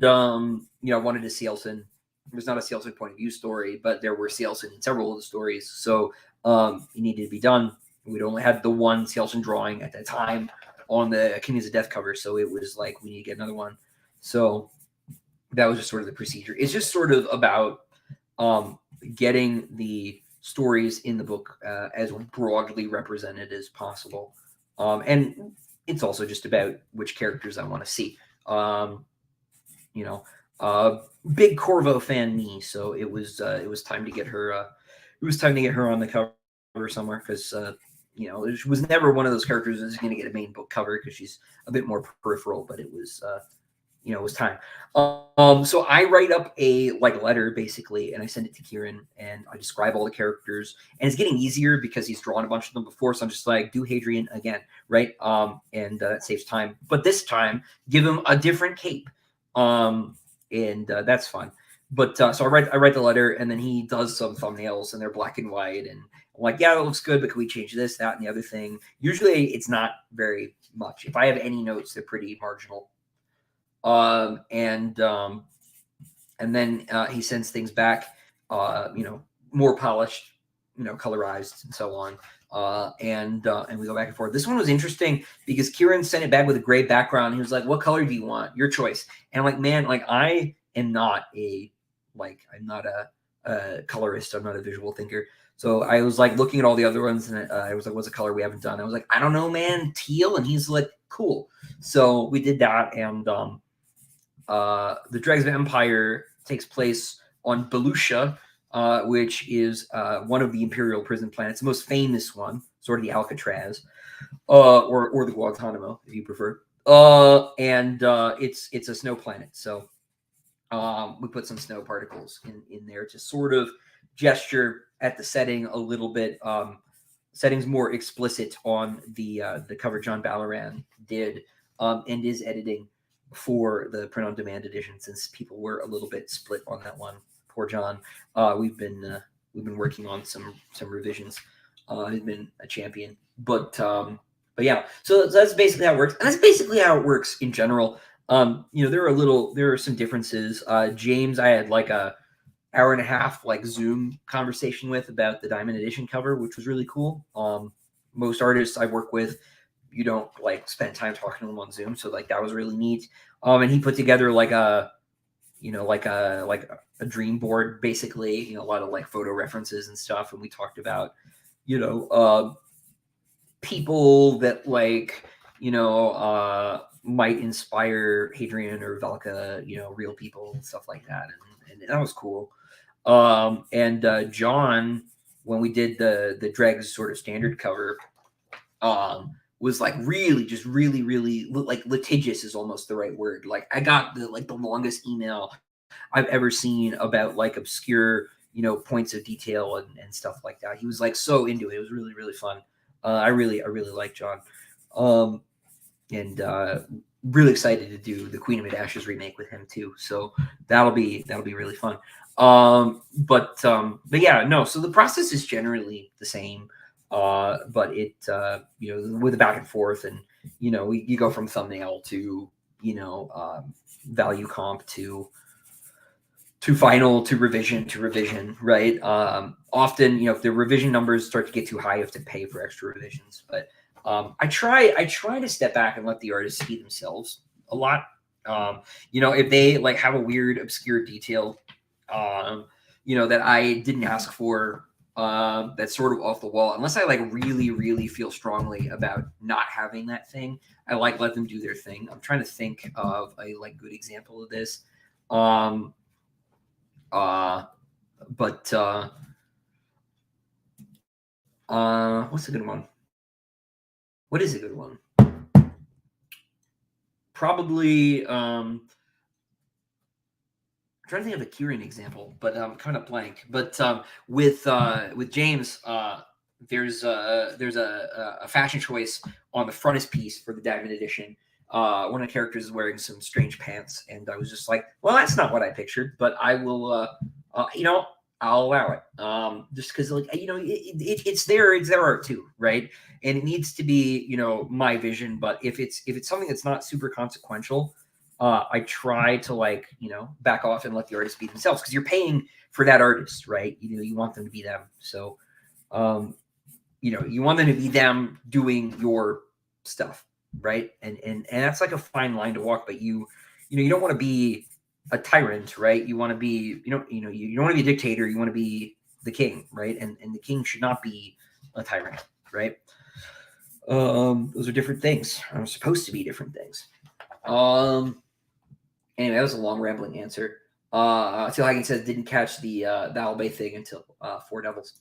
wanted to see Elson. It was not a Sealson point of view story, but there were Sealson in several of the stories. So it needed to be done. We'd only had the one Sealson drawing at that time on the Kings of Death cover. So it was like, we need to get another one. So that was just sort of the procedure. It's just sort of about getting the stories in the book as broadly represented as possible. And it's also just about which characters I want to see. Big Corvo fan me, so it was time to get her. It was time to get her on the cover somewhere because she was never one of those characters that's going to get a main book cover because she's a bit more peripheral. But it was it was time. So I write up a letter basically, and I send it to Kieran, and I describe all the characters, and it's getting easier because he's drawn a bunch of them before. So I'm just like, do Hadrian again, right? And that saves time. But this time, give him a different cape. And that's fun. But so I write the letter, and then he does some thumbnails, and they're black and white, and I'm like, yeah, that looks good, but can we change this, that, and the other thing? Usually, it's not very much. If I have any notes, they're pretty marginal. And then he sends things back, more polished, colorized and so on. And we go back and forth. This one was interesting because Kieran sent it back with a gray background. He was like, "What color do you want? Your choice." And I'm like, "Man, like I am not I'm not a colorist. I'm not a visual thinker." So I was like looking at all the other ones, and I was like, "What's a color we haven't done?" I was like, "I don't know, man, teal." And he's like, "Cool." So we did that, and the Dregs of Empire takes place on Belucia, which is one of the Imperial prison planets, the most famous one, sort of the Alcatraz, or the Guantanamo, if you prefer. And it's a snow planet, so we put some snow particles in there to sort of gesture at the setting a little bit. Settings more explicit on the cover John Ballaran did, and is editing for the print on demand edition, since people were a little bit split on that one. Poor John. We've been working on some revisions. He's been a champion, but yeah. So that's basically how it works, and that's basically how it works in general. There are some differences. James, I had like a hour and a half like Zoom conversation with about the Diamond Edition cover, which was really cool. Most artists I work with, you don't like spend time talking to them on Zoom, so like that was really neat. And he put together like a dream board, basically, a lot of like photo references and stuff, and we talked about people that like might inspire Hadrian or Velka, real people and stuff like that, and that was cool. And John, when we did the Dregs sort of standard cover, was like really like litigious is almost the right word. Like I got the longest email I've ever seen about like obscure points of detail and stuff like that. He was like so into it. It was really fun. I really like John, and really excited to do the Queen of Mid Ashes remake with him too. So that'll be really fun. But yeah, no. So the process is generally the same, but it with the back and forth, and you go from thumbnail to value comp to final to revision, right? Often, if the revision numbers start to get too high, you have to pay for extra revisions. But I try to step back and let the artists see themselves a lot. If they like have a weird, obscure detail, that I didn't ask for, that's sort of off the wall. Unless I like really feel strongly about not having that thing, I like let them do their thing. I'm trying to think of a like good example of this. But what's a good one? What is a good one? Probably I'm trying to think of a Kieran example, but I'm kind of blank. But with James, there's a fashion choice on the frontispiece for the Diamond Edition. One of the characters is wearing some strange pants, and I was just like, well, that's not what I pictured, but I will I'll allow it. Just because like it's their art too, right? And it needs to be my vision. But if it's something that's not super consequential, I try to like back off and let the artist be themselves, because you're paying for that artist, right? You want them to be them. So you want them to be them doing your stuff, right? And that's like a fine line to walk. But you don't want to be a tyrant, right? You want to be, you don't want to be a dictator. You want to be the king, right? And the king should not be a tyrant, right? Those are different things. Are supposed to be different things. Anyway, that was a long rambling answer. Till Hagen says didn't catch the Albay thing until Four Devils.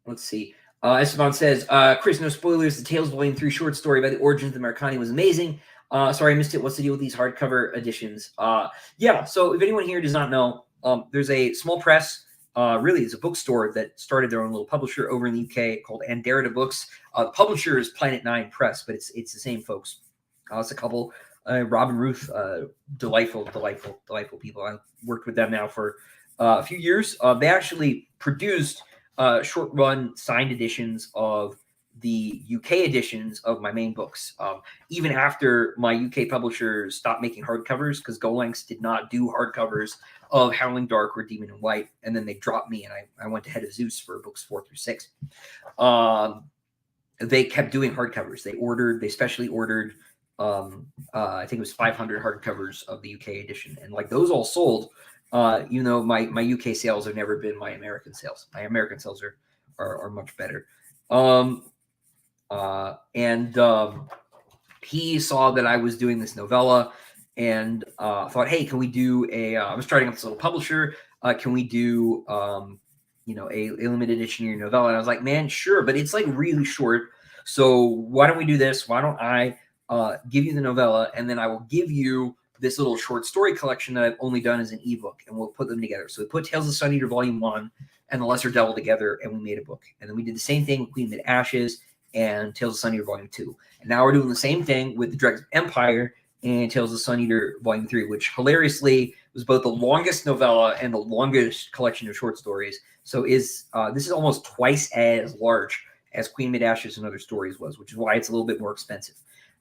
Let's see. Esteban says, Chris, no spoilers. The Tales Volume 3 short story about the origins of the Marcani was amazing. Sorry, I missed it. What's the deal with these hardcover editions? Yeah, so if anyone here does not know, there's a small press, really it's a bookstore that started their own little publisher over in the UK called Endara Books. The publisher is Planet 9 Press, but it's the same folks. It's a couple, Rob and Ruth, delightful people. I worked with them now for a few years. They actually produced short run signed editions of the UK editions of my main books, even after my UK publishers stopped making hardcovers, because Golanx did not do hardcovers of Howling Dark or Demon in White, and then they dropped me, and I went to Head of Zeus for books 4 through 6. They kept doing hardcovers. They specially ordered, I think it was 500 hardcovers of the UK edition, and like those all sold. My UK sales have never been my American sales. My American sales are much better. He saw that I was doing this novella and thought, hey, can we do I was starting up this little publisher. Can we do, a limited edition of your novella? And I was like, man, sure. But it's like really short. So why don't we do this? Why don't I give you the novella, and then I will give you this little short story collection that I've only done as an ebook, and we'll put them together. So we put Tales of the Sun Eater Volume 1 and The Lesser Devil together, and we made a book. And then we did the same thing with Queen Mid Ashes and Tales of Sun Eater Volume 2. And now we're doing the same thing with the Dregs of Empire and Tales of Sun Eater Volume 3, which hilariously was both the longest novella and the longest collection of short stories. So this is almost twice as large as Queen Mid Ashes and Other Stories was, which is why it's a little bit more expensive.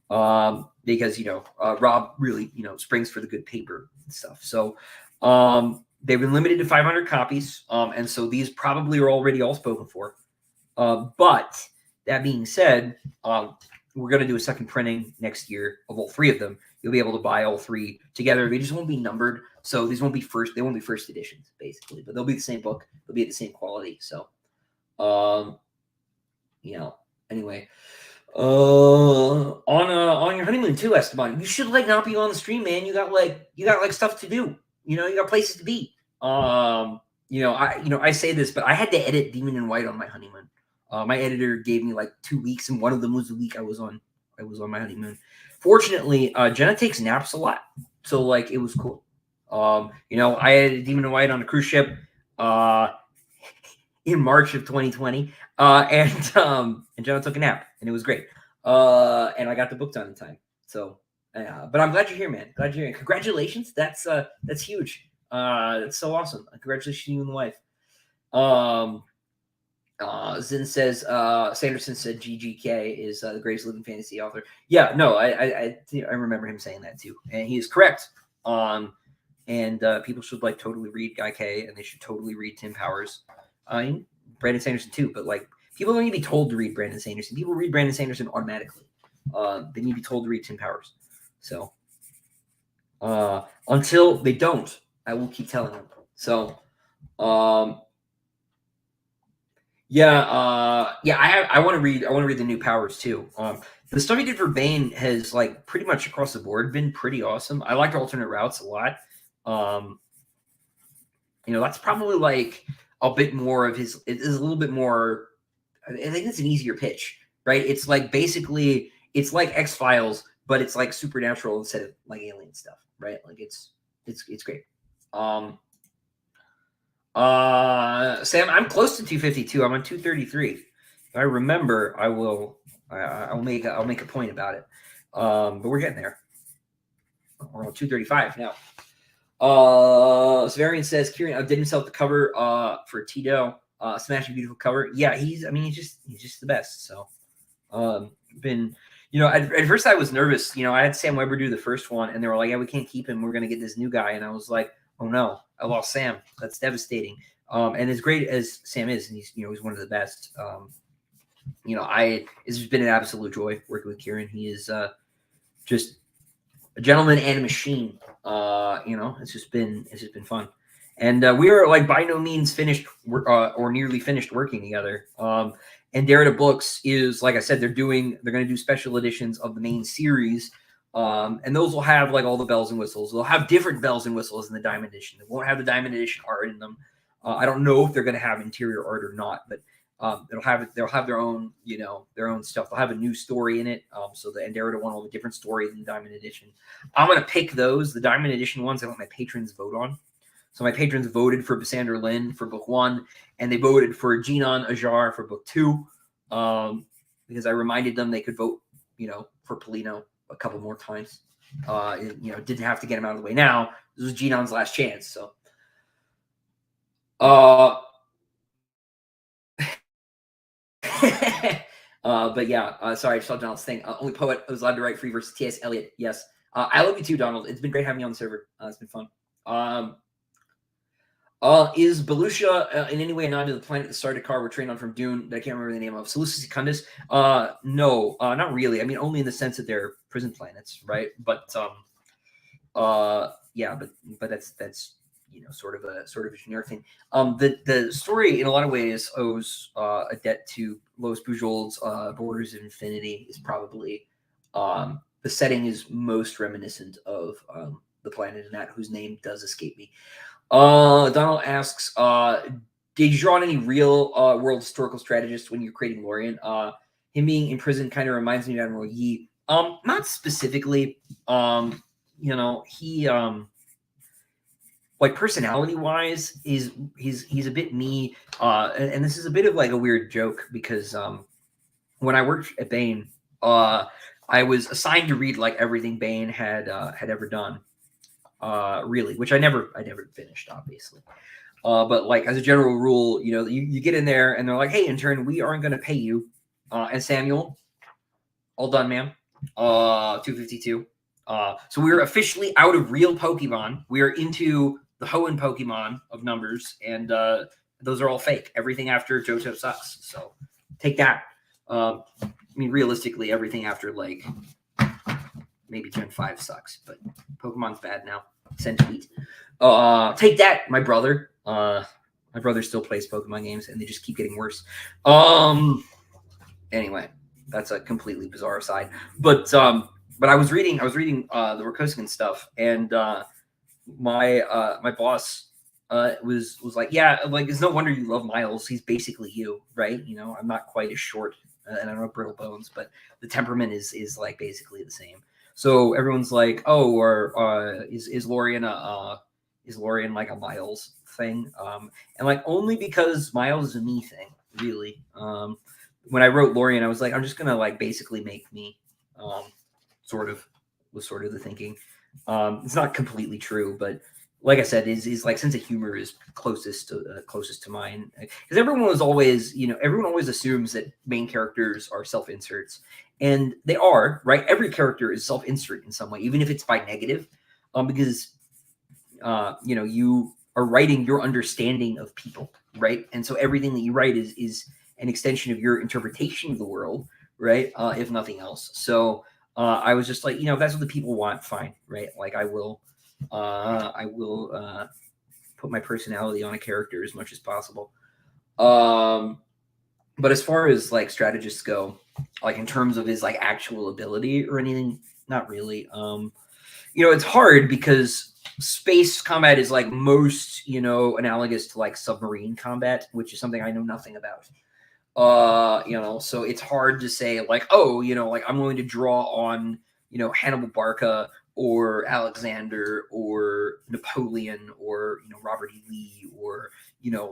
Because, Rob really, springs for the good paper and stuff. So they've been limited to 500 copies. And so these probably are already all spoken for. But that being said, we're going to do a second printing next year of all 3 of them. You'll be able to buy all 3 together. They just won't be numbered. So these won't be first. They won't be first editions, basically. But they'll be the same book. They'll be at the same quality. So, anyway. On your honeymoon too, Esteban, you should not be on the stream, man. You got stuff to do. You got places to be. I say this, but I had to edit Demon in White on my honeymoon. My editor gave me 2 weeks, and one of them was the week I was on my honeymoon. Fortunately, Jenna takes naps a lot, so it was cool. I edited Demon in White on a cruise ship in March of 2020, and Jenna took a nap, and it was great. And I got the book done in time. So, but I'm glad you're here, man. Glad you're here. Congratulations. That's huge. That's so awesome. Congratulations to you and the wife. Zin says, Sanderson said GGK is the greatest living fantasy author. Yeah, no, I remember him saying that too, and he is correct. And people should totally read Guy K, and they should totally read Tim Powers. Brandon Sanderson too, but people don't need to be told to read Brandon Sanderson. People read Brandon Sanderson automatically. They need to be told to read Tim Powers. So until they don't, I will keep telling them. So I want to read the new Powers too. The stuff he did for Bane has pretty much across the board been pretty awesome. I liked Alternate Routes a lot. That's probably a bit more of his. It is a little bit more. I think it's an easier pitch, right? It's basically it's like X-Files, but it's supernatural instead of alien stuff, right? It's great. Sam, I'm close to 252. I'm on 233. If I remember, I'll make a point about it. But we're getting there. We're on 235 now. Severian says Kieran did himself the cover for Tito. Smashing beautiful cover. Yeah, he's just the best. So at first I was nervous. I had Sam Weber do the first one, and they were like, yeah, we can't keep him. We're gonna get this new guy. And I was like, oh no, I lost Sam. That's devastating. And as great as Sam is, and he's one of the best. It's just been an absolute joy working with Kieran. He is just a gentleman and a machine. It's just been fun. And we are by no means finished or nearly finished working together. Endara Books is, like I said, they're going to do special editions of the main series. And those will have all the bells and whistles. They'll have different bells and whistles in the Diamond Edition. They won't have the Diamond Edition art in them. I don't know if they're going to have interior art or not, but they'll have their own, their own stuff. They'll have a new story in it. So the Endara one will have a different story than the Diamond Edition. I'm going to pick those. The Diamond Edition ones I let my patrons vote on. So my patrons voted for Bassander Lin for book 1, and they voted for Jinan Ajar for book 2, because I reminded them they could vote, for Polino a couple more times. Didn't have to get him out of the way now. This was Jinan's last chance. So, But yeah, sorry, I just saw Donald's thing. Only poet who's allowed to write free versus T.S. Eliot. Yes. I love you too, Donald. It's been great having you on the server. It's been fun. Is Belucia in any way a nod to the planet the Sardaukar were trained on from Dune that I can't remember the name of? Seleucus Secundus? No, not really. I mean, only in the sense that they're prison planets, right? But yeah, but that's sort of a generic thing. The story in a lot of ways owes a debt to Lois Bujold's Borders of Infinity. Is probably the setting is most reminiscent of the planet in that, whose name does escape me. Donald asks, did you draw on any real world historical strategist when you're creating Lorien? Him being in prison kind of reminds me of Admiral Yi. Not specifically. He like personality wise he's a bit me. And this is a bit of like a weird joke because when I worked at Bain, I was assigned to read like everything Bain had ever done. Really, which I never finished, obviously. But like as a general rule, you get in there and they're like, "Hey, intern, we aren't going to pay you." And Samuel, all done, ma'am. 252. So we are officially out of real Pokemon. We are into the Hoenn Pokemon of numbers, and those are all fake. Everything after Johto sucks. So take that. I mean, realistically, everything after like maybe Gen 5 sucks, but Pokemon's bad now. Send tweet. Take that, my brother. My brother still plays Pokemon games, and they just keep getting worse. Anyway, that's a completely bizarre aside. But I was reading the Ruocchio stuff, and my boss was like, yeah, like it's no wonder you love Miles. He's basically you, right? I'm not quite as short, and I don't have brittle bones, but the temperament is like basically the same. So everyone's like, oh, or is Lorien like a Miles thing? And like only because Miles is a me thing, really. When I wrote Lorien, I was like, I'm just gonna like basically make me. Sort of the thinking. It's not completely true, but like I said, is like sense of humor is closest to mine, because everyone always assumes that main characters are self-inserts, and they are, right? Every character is self-insert in some way, even if it's by negative, because you are writing your understanding of people, right? And so everything that you write is an extension of your interpretation of the world, right? If nothing else. So I was just like, if that's what the people want, fine, right? Like I will put my personality on a character as much as possible. But as far as like strategists go, like in terms of his like actual ability or anything, not really. It's hard because space combat is like most, analogous to like submarine combat, which is something I know nothing about. So it's hard to say like, oh, like I'm going to draw on, Hannibal Barca or Alexander or Napoleon or, Robert E. Lee or,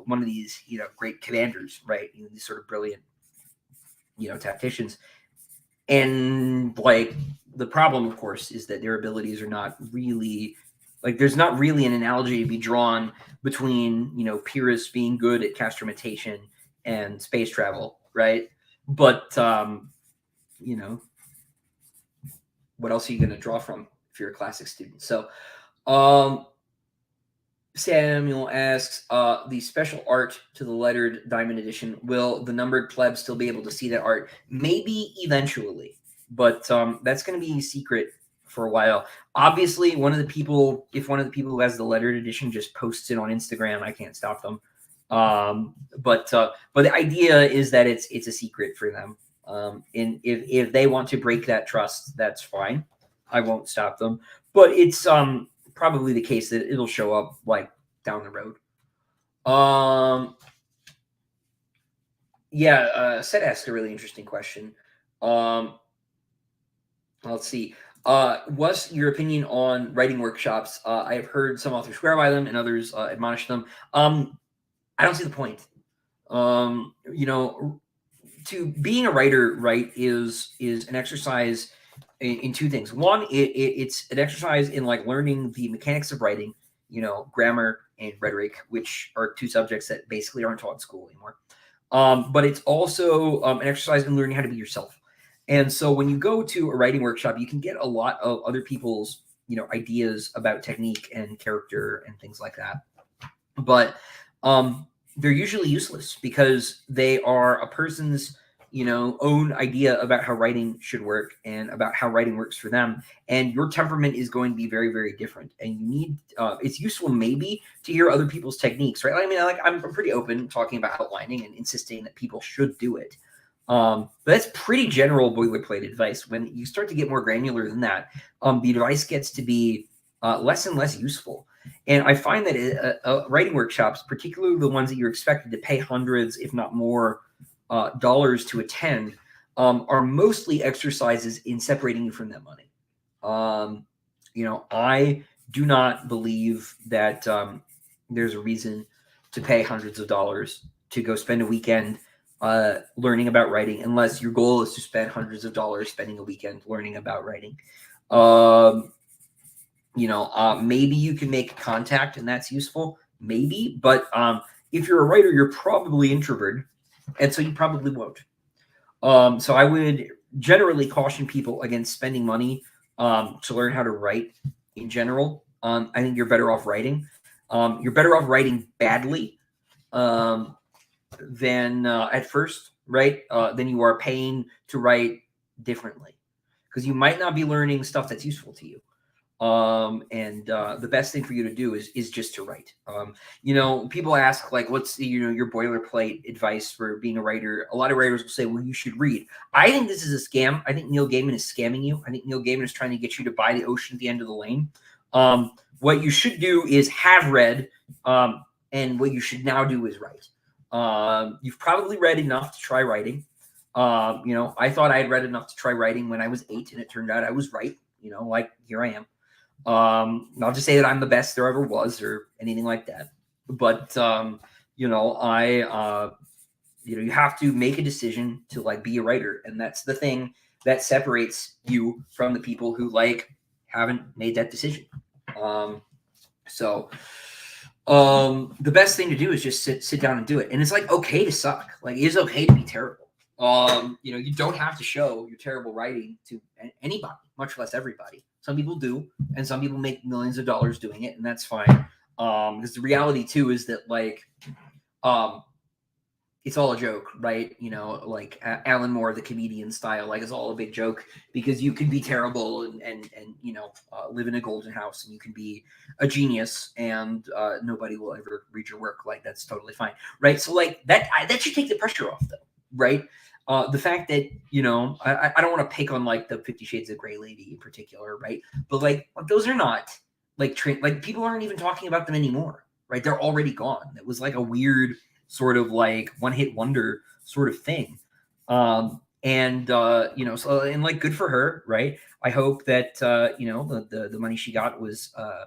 one of these, great commanders, right? These sort of brilliant, tacticians. And like the problem, of course, is that their abilities are not really like there's not really an analogy to be drawn between, Pyrrhus being good at castromatation and space travel, right? But what else are you going to draw from if you're a classic student? So Samuel asks, the special art to the lettered diamond edition, will the numbered plebs still be able to see that art? Maybe eventually, but that's going to be secret for a while. Obviously, if one of the people who has the lettered edition just posts it on Instagram, I can't stop them. But the idea is that it's a secret for them. And if they want to break that trust, that's fine. I won't stop them. But it's probably the case that it'll show up like down the road. Seth asked a really interesting question. Let's see. What's your opinion on writing workshops? I have heard some authors swear by them and others admonish them. I don't see the point. To being a writer, right, is an exercise in two things. One, it's an exercise in like learning the mechanics of writing, grammar and rhetoric, which are two subjects that basically aren't taught in school anymore. but it's also an exercise in learning how to be yourself. And so when you go to a writing workshop, you can get a lot of other people's, ideas about technique and character and things like that. But they're usually useless because they are a person's, own idea about how writing should work and about how writing works for them. And your temperament is going to be very, very different. And you need, it's useful maybe to hear other people's techniques, right? I mean, I'm pretty open talking about outlining and insisting that people should do it. But that's pretty general boilerplate advice. When you start to get more granular than that, the advice gets to be less and less useful. And I find that writing workshops, particularly the ones that you're expected to pay hundreds, if not more, dollars to attend, are mostly exercises in separating you from that money. I do not believe that there's a reason to pay hundreds of dollars to go spend a weekend learning about writing, unless your goal is to spend hundreds of dollars spending a weekend learning about writing. Maybe you can make contact and that's useful, maybe. But if you're a writer, you're probably introverted, and so you probably won't. So I would generally caution people against spending money to learn how to write in general. I think you're better off writing. You're better off writing badly than at first, right? Than you are paying to write differently, because you might not be learning stuff that's useful to you. The best thing for you to do is just to write. People ask, like, what's your boilerplate advice for being a writer? A lot of writers will say, well, you should read. I think this is a scam. I think Neil Gaiman is scamming you. I think Neil Gaiman is trying to get you to buy The Ocean at the End of the Lane. What you should do is have read, and what you should now do is write. You've probably read enough to try writing. I thought I had read enough to try writing when I was 8, and it turned out I was right. Like, here I am. Not to say that I'm the best there ever was or anything like that, but you have to make a decision to be a writer, and that's the thing that separates you from the people who haven't made that decision. The best thing to do is just sit down and do it, and it's okay to suck. It is okay to be terrible. You don't have to show your terrible writing to anybody, much less everybody. Some people do, and some people make millions of dollars doing it, and that's fine. Because the reality too is that it's all a joke, right? Alan Moore, the comedian style, it's all a big joke, because you can be terrible and live in a golden house, and you can be a genius, and nobody will ever read your work. That's totally fine, right? So that should take the pressure off, though, right? The fact that, I don't want to pick on the 50 Shades of Grey lady in particular, right? But those are not people aren't even talking about them anymore, right? They're already gone. It was a weird sort of one-hit wonder sort of thing. So good for her, right? I hope that the money she got was a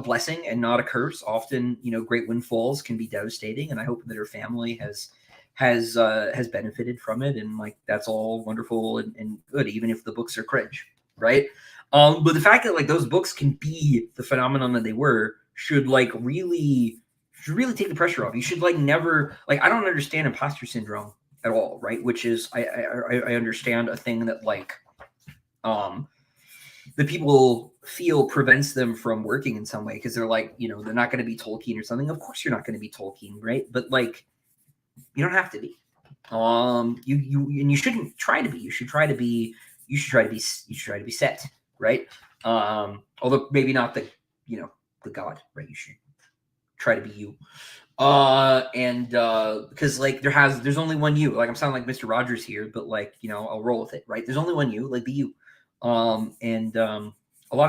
blessing and not a curse. Often, great windfalls can be devastating, and I hope that her family has benefited from it, and that's all wonderful and good, even if the books are cringe, right? But the fact that those books can be the phenomenon that they were should really take the pressure off. You should never I don't understand imposter syndrome at all, right? Which is I understand a thing that the people feel prevents them from working in some way, because they're they're not going to be Tolkien or something. Of course you're not going to be Tolkien, right? But you don't have to be. You shouldn't try to be. You should try to be set, right? Although maybe not the god, right? You should try to be you. Because there's only one you. I'm sounding like Mr. Rogers here, but I'll roll with it, right? There's only one you. Be you. A lot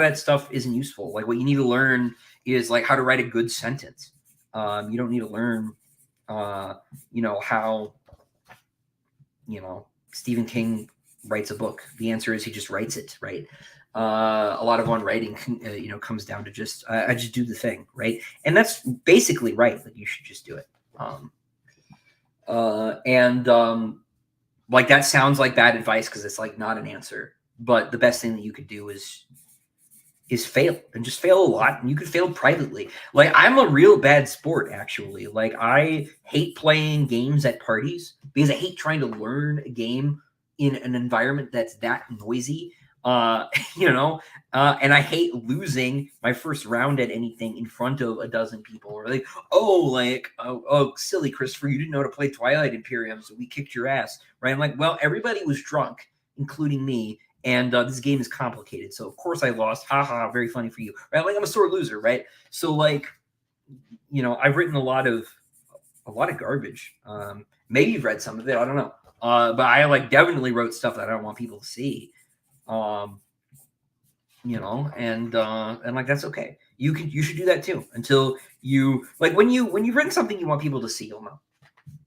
of that stuff isn't useful. What you need to learn is how to write a good sentence. You don't need to learn how Stephen King writes a book. The answer is he just writes it, right? A lot of writing comes down to just I just do the thing, right? And that's basically right, that you should just do it. That sounds like bad advice, because it's not an answer, but the best thing that you could do is is fail, and just fail a lot, and you could fail privately. Like, I'm a real bad sport, actually. Like, I hate playing games at parties because I hate trying to learn a game in an environment that's that noisy. You know, and I hate losing my first round at anything in front of a dozen people. Or like, oh, silly Christopher, you didn't know how to play Twilight Imperium, so we kicked your ass, right? I'm like, well, everybody was drunk, including me, and this game is complicated, so of course I lost. Haha, very funny for you, right? Like, I'm a sore loser, right? So, like, you know, I've written a lot of garbage. Maybe you've read some of it, I don't know. But I like definitely wrote stuff that I don't want people to see. You know, and like, that's okay. You should do that too until you, like, when you've written something you want people to see, you'll know.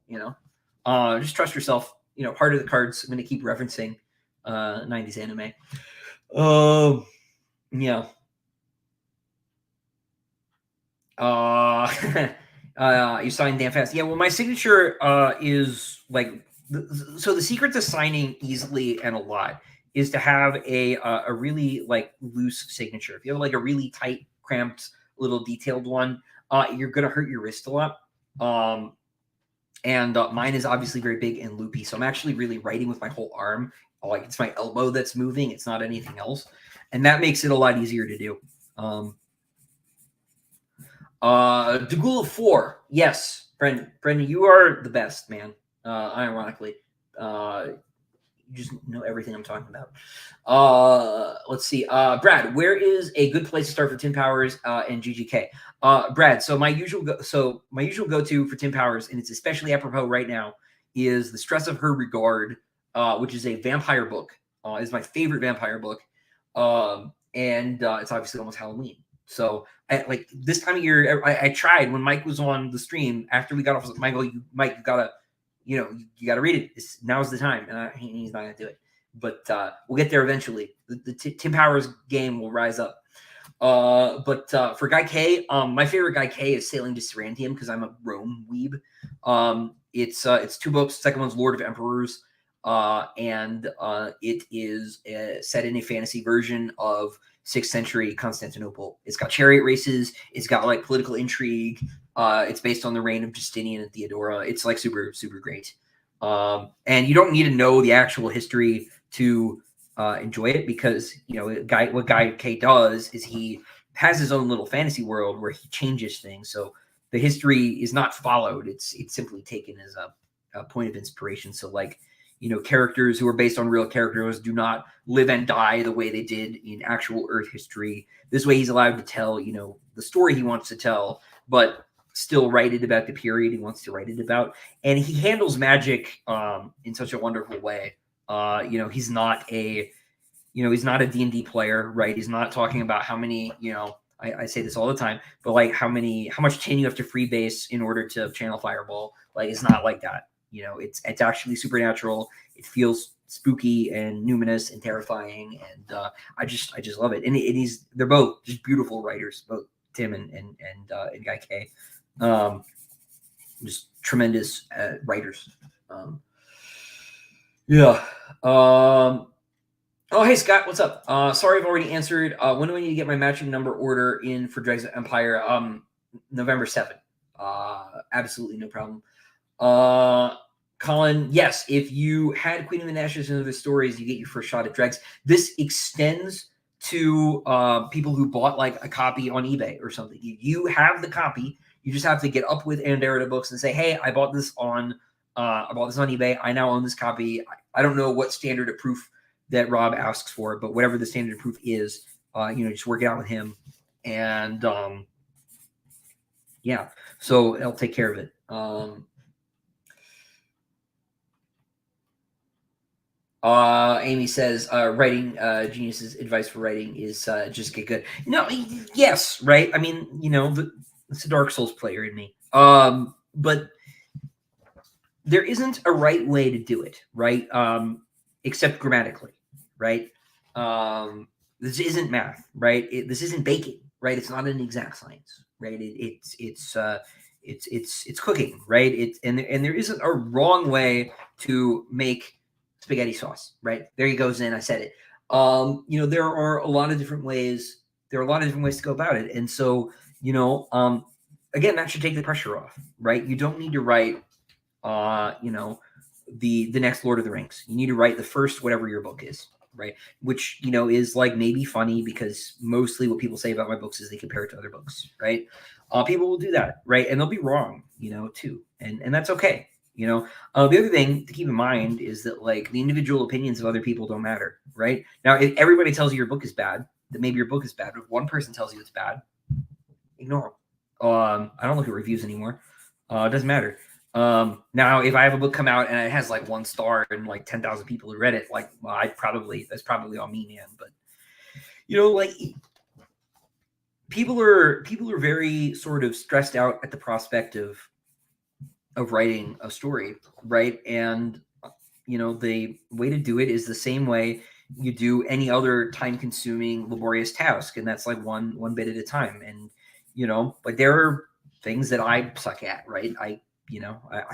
You know, just trust yourself. You know, Heart of the Cards. I'm going to keep referencing 90s anime. Yeah. You signed damn fast. Yeah, well, my signature is like, so the secret to signing easily and a lot is to have a really like loose signature. If you have like a really tight, cramped, little detailed one, you're gonna hurt your wrist a lot. And mine is obviously very big and loopy, so I'm actually really writing with my whole arm. Like, it's my elbow that's moving; it's not anything else, and that makes it a lot easier to do. Degul of 4. Yes, Brendan, you are the best, man. Ironically, you just know everything I'm talking about. Let's see. Brad, where is a good place to start for Tim Powers and GGK? Brad, so my usual go-to for Tim Powers, and it's especially apropos right now, is The Stress of Her Regard, which is a vampire book. Is my favorite vampire book. And it's obviously almost Halloween. So, like, this time of year, I tried when Mike was on the stream after we got off. Michael, Mike, you gotta, you gotta read it. Now's the time, and he's not gonna do it. But we'll get there eventually. The Tim Powers game will rise up. But for Guy K, my favorite Guy K is Sailing to Serantium because I'm a Rome weeb. It's 2 books. The second one's Lord of Emperors, and it is set in a fantasy version of 6th century Constantinople. It's got chariot races. It's got like political intrigue. It's based on the reign of Justinian and Theodora. It's like super, super great. And you don't need to know the actual history to enjoy it because, what Guy K does is he has his own little fantasy world where he changes things. So the history is not followed. It's simply taken as a point of inspiration. So, like, characters who are based on real characters do not live and die the way they did in actual Earth history. This way he's allowed to tell, the story he wants to tell, but still write it about the period he wants to write it about. And he handles magic in such a wonderful way. He's not a D&D player, right? He's not talking about how many, I say this all the time, but like how much tin you have to freebase in order to channel Fireball. Like, it's not like that. It's actually supernatural. It feels spooky and numinous and terrifying, and I just love it. And they're both just beautiful writers, both Tim and Guy K. Just tremendous writers. Yeah. Oh, hey Scott, what's up? Sorry, I've already answered. When do I need to get my matching number order in for Dregs of Empire? November 7th. Absolutely no problem. Colin, yes, if you had Queen of the Ashes and other stories, you get your first shot at Dregs. This extends to people who bought like a copy on eBay or something. You have the copy. You just have to get up with Endara Books and say, "Hey, I bought this on eBay. I now own this copy. I don't know what standard of proof that Rob asks for, but whatever the standard of proof is, just work it out with him, and yeah. So I'll take care of it." Amy says, writing genius's advice for writing is just get good. Yes, right? I mean, it's a Dark Souls player in me. But there isn't a right way to do it, right? Except grammatically, right? This isn't math, right? This isn't baking, right? It's not an exact science, right? It's cooking, right? And there isn't a wrong way to make spaghetti sauce, right? There he goes in. I said it. There are a lot of different ways there are a lot of different ways to go about it. And so, again, that should take the pressure off, right? You don't need to write, the next Lord of the Rings. You need to write the first whatever your book is, right? Which, is like maybe funny because mostly what people say about my books is they compare it to other books, right? People will do that, right? And they'll be wrong, too. And that's okay. The other thing to keep in mind is that like the individual opinions of other people don't matter, right? Now, if everybody tells you your book is bad, then maybe your book is bad. But if one person tells you it's bad, ignore them. I don't look at reviews anymore. It doesn't matter. Now, if I have a book come out and it has like 1 star and like 10,000 people who read it, like, well, that's probably on me, man. But like people are very sort of stressed out at the prospect of writing a story, right? And the way to do it is the same way you do any other time-consuming, laborious task, and that's like one bit at a time. And like there are things that I suck at, right? I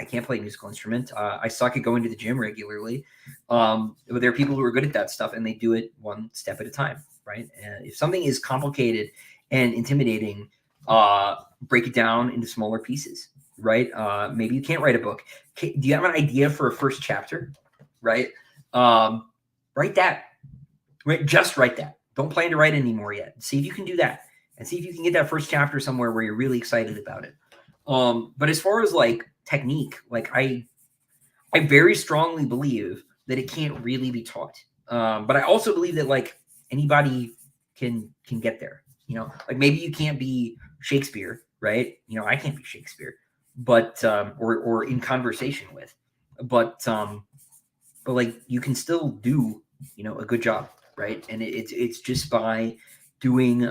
can't play a musical instrument. I suck at going to the gym regularly. But there are people who are good at that stuff, and they do it one step at a time, right? And if something is complicated and intimidating, break it down into smaller pieces, right? Maybe you can't write a book. Do you have an idea for a first chapter, right? Write that. Right? Just write that. Don't plan to write anymore yet. See if you can do that, and see if you can get that first chapter somewhere where you're really excited about it. But as far as like technique, like I very strongly believe that it can't really be taught. But I also believe that like anybody can get there. Like maybe you can't be Shakespeare, right? I can't be Shakespeare, but or in conversation with, but like you can still do a good job, right? And it's just by doing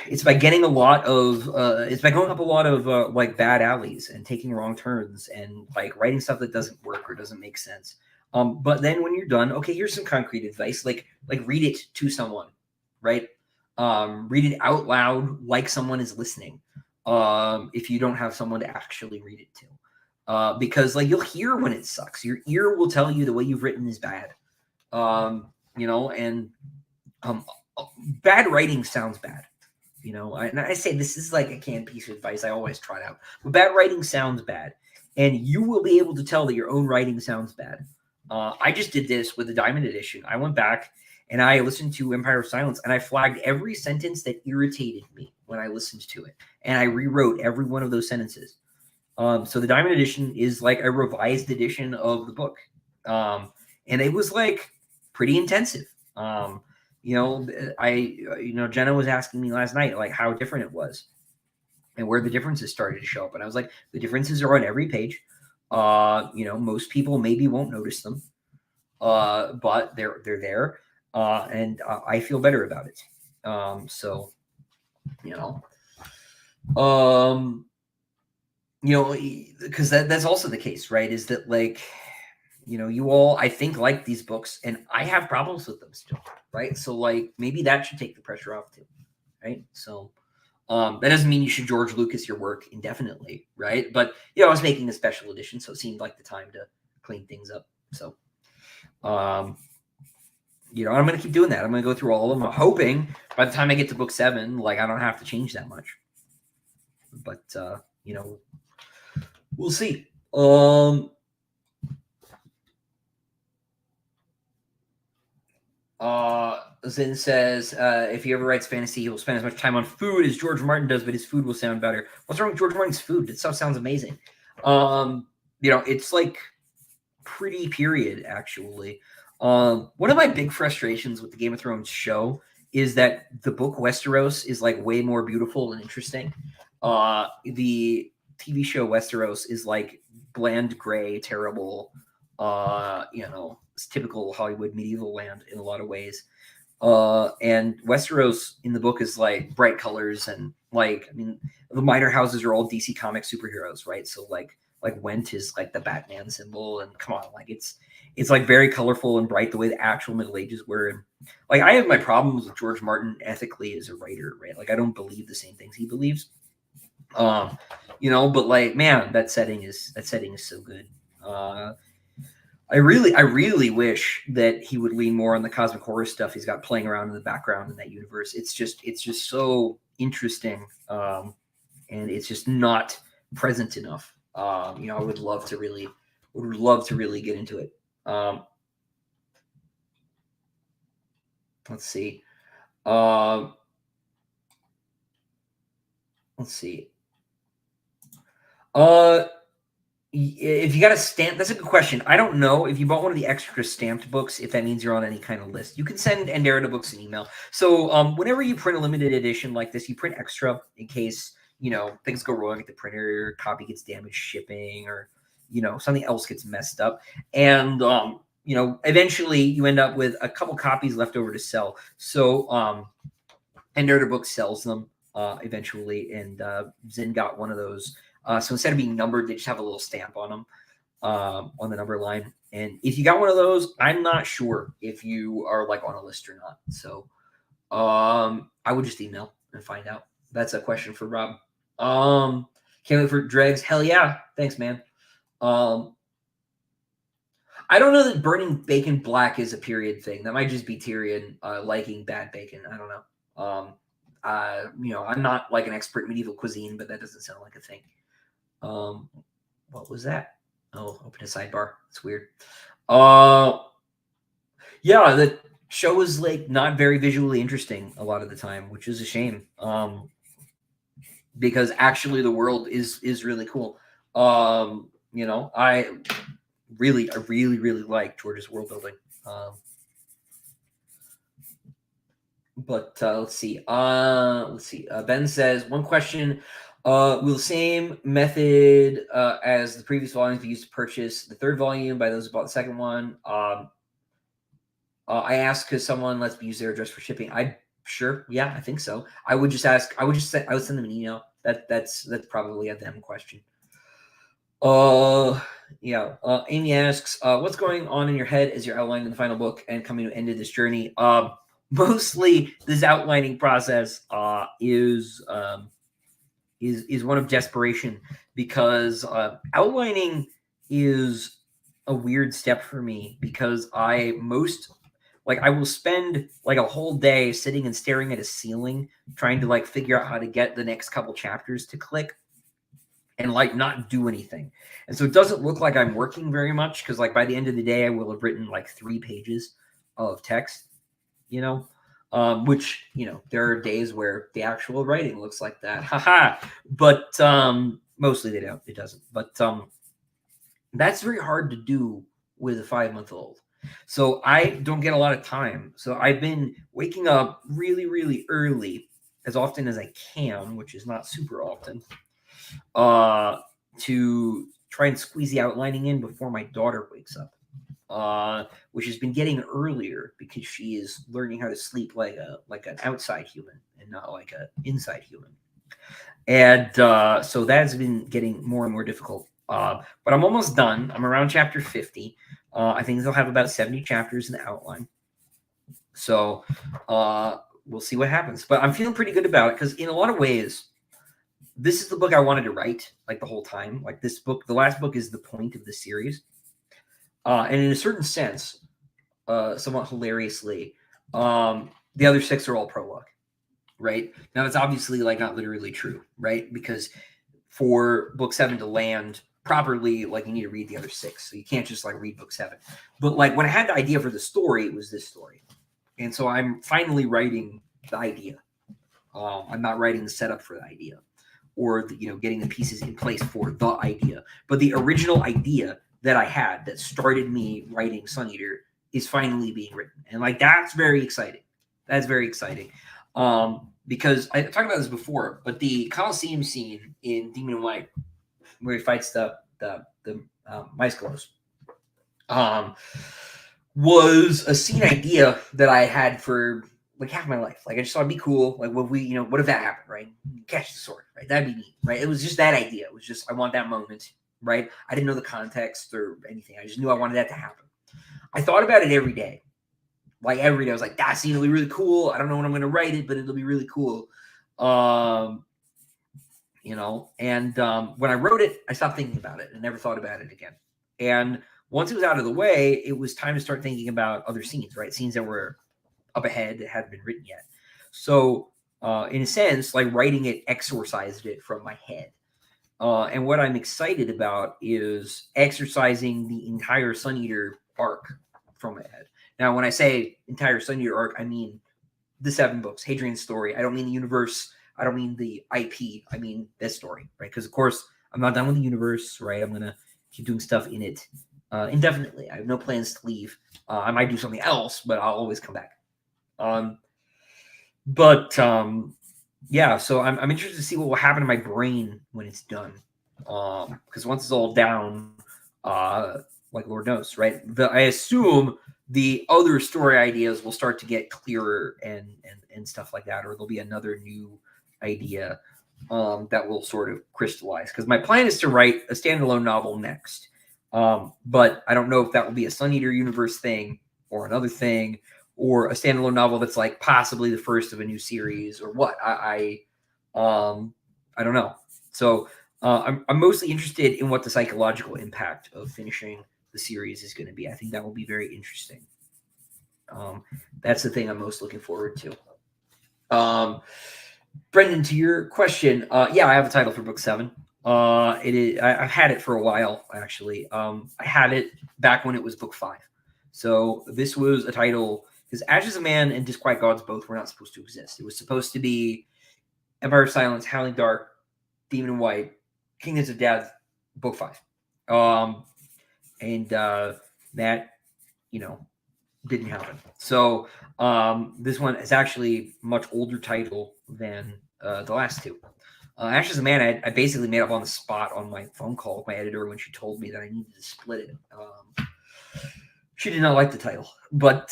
it's by getting it's by going up a lot of like bad alleys and taking wrong turns and like writing stuff that doesn't work or doesn't make sense. But then when you're done, okay, here's some concrete advice. Like read it to someone, right? Read it out loud like someone is listening. If you don't have someone to actually read it to. Because like you'll hear when it sucks. Your ear will tell you the way you've written is bad. And bad writing sounds bad. And I say this is like a canned piece of advice I always trot out. But bad writing sounds bad. And you will be able to tell that your own writing sounds bad. I just did this with the Diamond Edition. I went back and I listened to Empire of Silence and I flagged every sentence that irritated me when I listened to it. And I rewrote every one of those sentences. So the Diamond Edition is like a revised edition of the book. And it was like pretty intensive. Jenna was asking me last night, like how different it was and where the differences started to show up. And I was like, the differences are on every page. Most people maybe won't notice them, but they're there. And I feel better about it. Because that's also the case, right? Is that like, you all, I think, like these books, and I have problems with them still, right? So, like, maybe that should take the pressure off too, right? So, that doesn't mean you should George Lucas your work indefinitely, right? But, I was making a special edition, so it seemed like the time to clean things up. So, I'm going to keep doing that. I'm going to go through all of them. I'm hoping by the time I get to book 7, like, I don't have to change that much. But, we'll see. Zin says, if he ever writes fantasy, he will spend as much time on food as George Martin does, but his food will sound better. What's wrong with George Martin's food? That stuff sounds amazing. It's like pretty period, actually. One of my big frustrations with the Game of Thrones show is that the book Westeros is like way more beautiful and interesting. The TV show Westeros is like bland, gray, terrible, it's typical Hollywood medieval land in a lot of ways. And Westeros in the book is like bright colors and like, the minor houses are all DC comic superheroes, right? So like Went is like the Batman symbol, and come on, like it's like very colorful and bright the way the actual Middle Ages were. And like I have my problems with George Martin ethically as a writer, right? Like I don't believe the same things he believes. But like, man, that setting is so good. I really wish that he would lean more on the cosmic horror stuff he's got playing around in the background in that universe. It's just so interesting, and it's just not present enough. I would love to really get into it. Let's see. Um, let's see. Uh, if you got a stamp, that's a good question. I don't know if you bought one of the extra stamped books, if that means you're on any kind of list. You can send Endara Books an email. So whenever you print a limited edition like this, you print extra in case things go wrong at the printer, copy gets damaged shipping, or something else gets messed up, and eventually you end up with a couple copies left over to sell. So Endara Books sells them eventually, and Zen got one of those. So instead of being numbered, they just have a little stamp on them on the number line. And if you got one of those, I'm not sure if you are like on a list or not. So I would just email and find out. That's a question for Rob. Can't wait for Dregs. Hell yeah. Thanks, man. I don't know that burning bacon black is a period thing. That might just be Tyrion liking bad bacon. I don't know. I'm not like an expert in medieval cuisine, but that doesn't sound like a thing. What was that? Oh, open a sidebar. It's weird. Yeah, the show is like not very visually interesting a lot of the time, which is a shame. Because actually the world is really cool. I really like George's world building. But let's see. Ben says, one question: will the same method as the previous volumes be used to purchase the third volume by those who bought the second one? I asked because someone lets me use their address for shipping. Sure, yeah, I think so. I would send them an email. That's probably a them question. Yeah. Amy asks, what's going on in your head as you're outlining the final book and coming to the end of this journey? Mostly this outlining process is one of desperation, because outlining is a weird step for me, because I will spend like a whole day sitting and staring at a ceiling trying to like figure out how to get the next couple chapters to click, and like not do anything. And so it doesn't look like I'm working very much, because like by the end of the day I will have written like 3 pages of text, which there are days where the actual writing looks like that. Haha. But mostly it doesn't. But that's very hard to do with a 5-month-old. So I don't get a lot of time. So I've been waking up really early, as often as I can, which is not super often, to try and squeeze the outlining in before my daughter wakes up, which has been getting earlier because she is learning how to sleep like an outside human and not like an inside human. And so that's been getting more and more difficult. But I'm almost done. I'm around chapter 50. I think they'll have about 70 chapters in the outline. So we'll see what happens. But I'm feeling pretty good about it, because in a lot of ways, this is the book I wanted to write like the whole time. Like this book, the last book, is the point of the series. And in a certain sense, somewhat hilariously, the other 6 are all prologue. Right? Now, it's obviously like not literally true, right? Because for book 7 to land properly, like you need to read the other 6. So you can't just like read book 7. But like when I had the idea for the story, it was this story. And so I'm finally writing the idea. I'm not writing the setup for the idea, or getting the pieces in place for the idea. But the original idea that I had that started me writing Sun Eater is finally being written. And like that's very exciting. That's very exciting. Because I talked about this before, but the Colosseum scene in Demon in White, where he fights the Myskolos, was a scene idea that I had for like half my life. Like I just thought it'd be cool. Like what if that happened, right? Catch the sword, right? That'd be neat, right? It was just that idea. It was just I want that moment, right? I didn't know the context or anything. I just knew I wanted that to happen. I thought about it every day. Like every day, I was like, that scene will be really cool. I don't know when I'm going to write it, but it'll be really cool. And when I wrote it, I stopped thinking about it and never thought about it again. And once it was out of the way, it was time to start thinking about other scenes, right? Scenes that were up ahead that hadn't been written yet. So, in a sense, like writing it exorcised it from my head. And what I'm excited about is exercising the entire Sun Eater arc from my head. Now, when I say entire Sun Eater arc, I mean the 7 books, Hadrian's story. I don't mean the universe. I don't mean the IP. I mean this story, right? Because, of course, I'm not done with the universe, right? I'm going to keep doing stuff in it indefinitely. I have no plans to leave. I might do something else, but I'll always come back. Yeah, so I'm interested to see what will happen to my brain when it's done. Because once it's all down, like Lord knows, right? I assume the other story ideas will start to get clearer and stuff like that, or there'll be another new idea that will sort of crystallize. Because my plan is to write a standalone novel next, but I don't know if that will be a Sun Eater universe thing or another thing, or a standalone novel that's like possibly the first of a new series, or what. I don't know. So I'm mostly interested in what the psychological impact of finishing the series is going to be. I think that will be very interesting. That's the thing I'm most looking forward to. Brendan, to your question, yeah, I have a title for book 7. It is. I've had it for a while, actually. I had it back when it was book 5. So this was a title, because Ashes of Man and Disquiet Gods both were not supposed to exist. It was supposed to be Empire of Silence, Howling Dark, Demon in White, Kingdoms of Death, book 5. And that, didn't happen. So this one is actually a much older title than the last 2. Ashes of Man, I basically made up on the spot on my phone call with my editor when she told me that I needed to split it. She did not like the title, but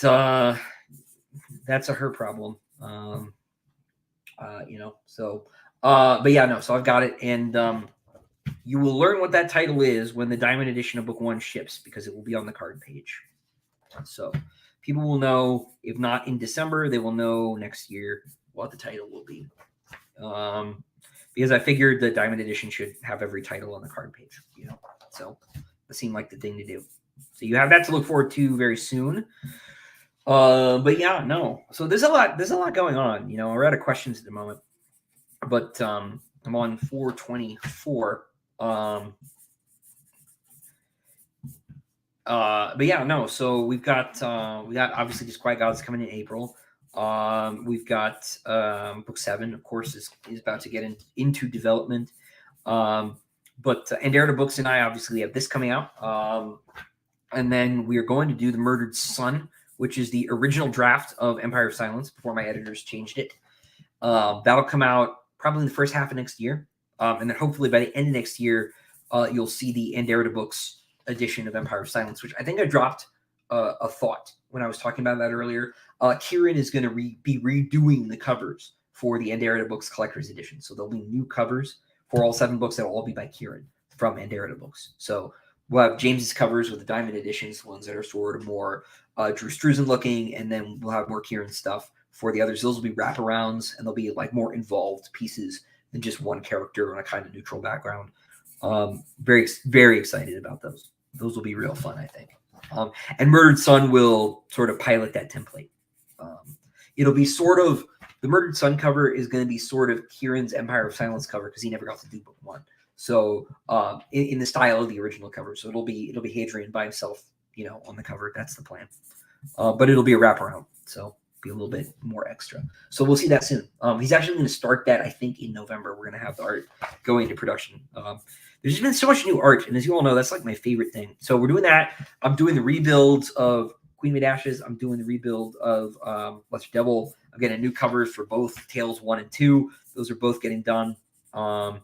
that's her problem. So I've got it, and you will learn what that title is when the Diamond Edition of Book 1 ships, because it will be on the card page. So people will know, if not in December, they will know next year what the title will be. Because I figured the Diamond Edition should have every title on the card page, So it seemed like the thing to do. So you have that to look forward to very soon. But yeah, no. So there's a lot going on. We're out of questions at the moment. But I'm on 424. But yeah, no. So we got obviously Disquiet Gods coming in April. We've got book 7, of course, is about to get into development. But Endara Books and I obviously have this coming out. And then we are going to do The Murdered Sun, which is the original draft of Empire of Silence before my editors changed it. That'll come out probably in the first half of next year. And then hopefully by the end of next year, you'll see the Endara Books edition of Empire of Silence, which I think I dropped a thought when I was talking about that earlier. Kieran is going to be redoing the covers for the Endara Books Collector's Edition. So there'll be new covers for all 7 books that will all be by Kieran from Endara Books. So we'll have James's covers with the Diamond Editions, ones that are sort of more Drew Struzan looking, and then we'll have more Kieran stuff for the others. Those will be wraparounds, and they'll be like more involved pieces than just one character on a kind of neutral background. Very, very excited about those. Those will be real fun, I think. And Murdered Sun will sort of pilot that template. It'll be sort of, the Murdered Sun cover is going to be sort of Kieran's Empire of Silence cover, because he never got to do book 1. So in the style of the original cover. So it'll be Hadrian by himself, on the cover. That's the plan. But it'll be a wraparound. So be a little bit more extra. So we'll see that soon. He's actually going to start that, I think, in November. We're going to have the art go into production. There's just been so much new art, and as you all know, that's like my favorite thing. So we're doing that. I'm doing the rebuilds of Queen Made Ashes. I'm doing the rebuild of Lesser Devil. I'm getting new covers for both Tales 1 and 2. Those are both getting done. That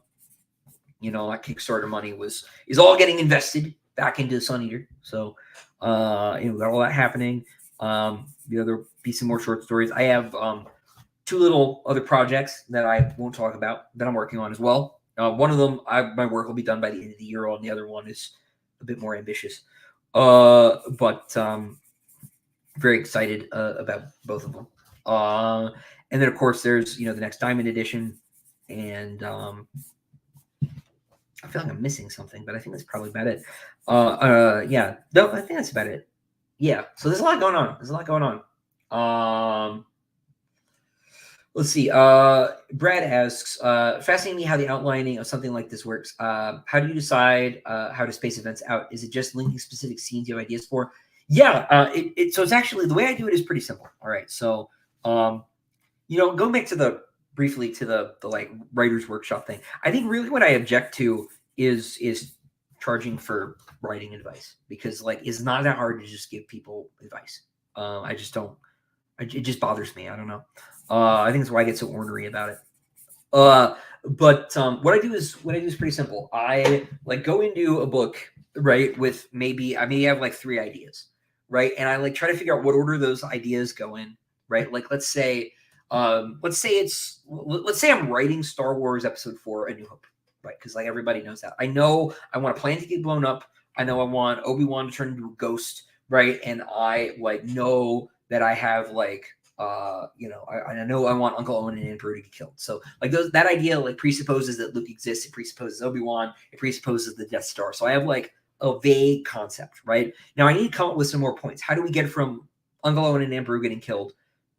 Kickstarter money is all getting invested back into Sun Eater. So we got all that happening. The other be some more short stories. I have 2 little other projects that I won't talk about that I'm working on as well. One of them, my work will be done by the end of the year, and the other one is a bit more ambitious. But very excited about both of them. And then, of course, there's the next Diamond Edition, and I feel like I'm missing something, but I think that's probably about it. Yeah, no, I think that's about it. Yeah, so there's a lot going on. There's a lot going on. Let's see. Brad asks, fascinating me how the outlining of something like this works. How do you decide how to space events out? Is it just linking specific scenes you have ideas for? Yeah. So it's actually, the way I do it is pretty simple. All right. So, going back to briefly to the like writer's workshop thing. I think really what I object to is charging for writing advice, because like it's not that hard to just give people advice. I just don't. It just bothers me. I don't know. I think that's why I get so ornery about it. But what I do is pretty simple. I like go into a book, right, with maybe I may have like 3 ideas, right, and I like try to figure out what order those ideas go in, right. Like let's say I'm writing Star Wars Episode 4: A New Hope, right, because like everybody knows that. I know I want a planet to get blown up. I know I want Obi-Wan to turn into a ghost, right, and I like know that I have like I know I want Uncle Owen and Aunt Beru to get killed. So like that idea like presupposes that Luke exists. It presupposes Obi-Wan. It presupposes the Death Star. So I have like a vague concept, right? Now I need to come up with some more points. How do we get from Uncle Owen and Aunt Beru getting killed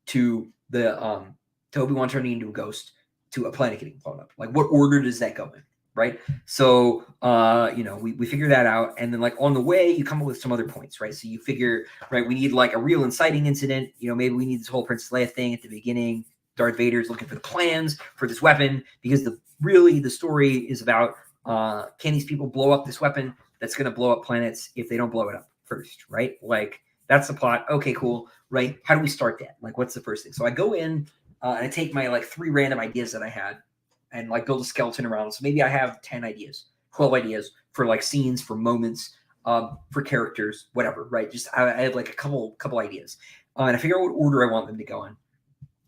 to the to Obi-Wan turning into a ghost to a planet getting blown up? Like what order does that go in? Right. So, we figure that out. And then like on the way, you come up with some other points, right? So you figure, right, we need like a real inciting incident. Maybe we need this whole Princess Leia thing at the beginning. Darth Vader's looking for the plans for this weapon, because the story is about, can these people blow up this weapon that's going to blow up planets if they don't blow it up first, right? Like that's the plot. Okay, cool. Right. How do we start that? Like, what's the first thing? So I go in and I take my like 3 random ideas that I had, and like build a skeleton around it. So maybe I have 10 ideas, 12 ideas for like scenes, for moments, for characters, whatever, right? Just I have like a couple ideas, and I figure out what order I want them to go in.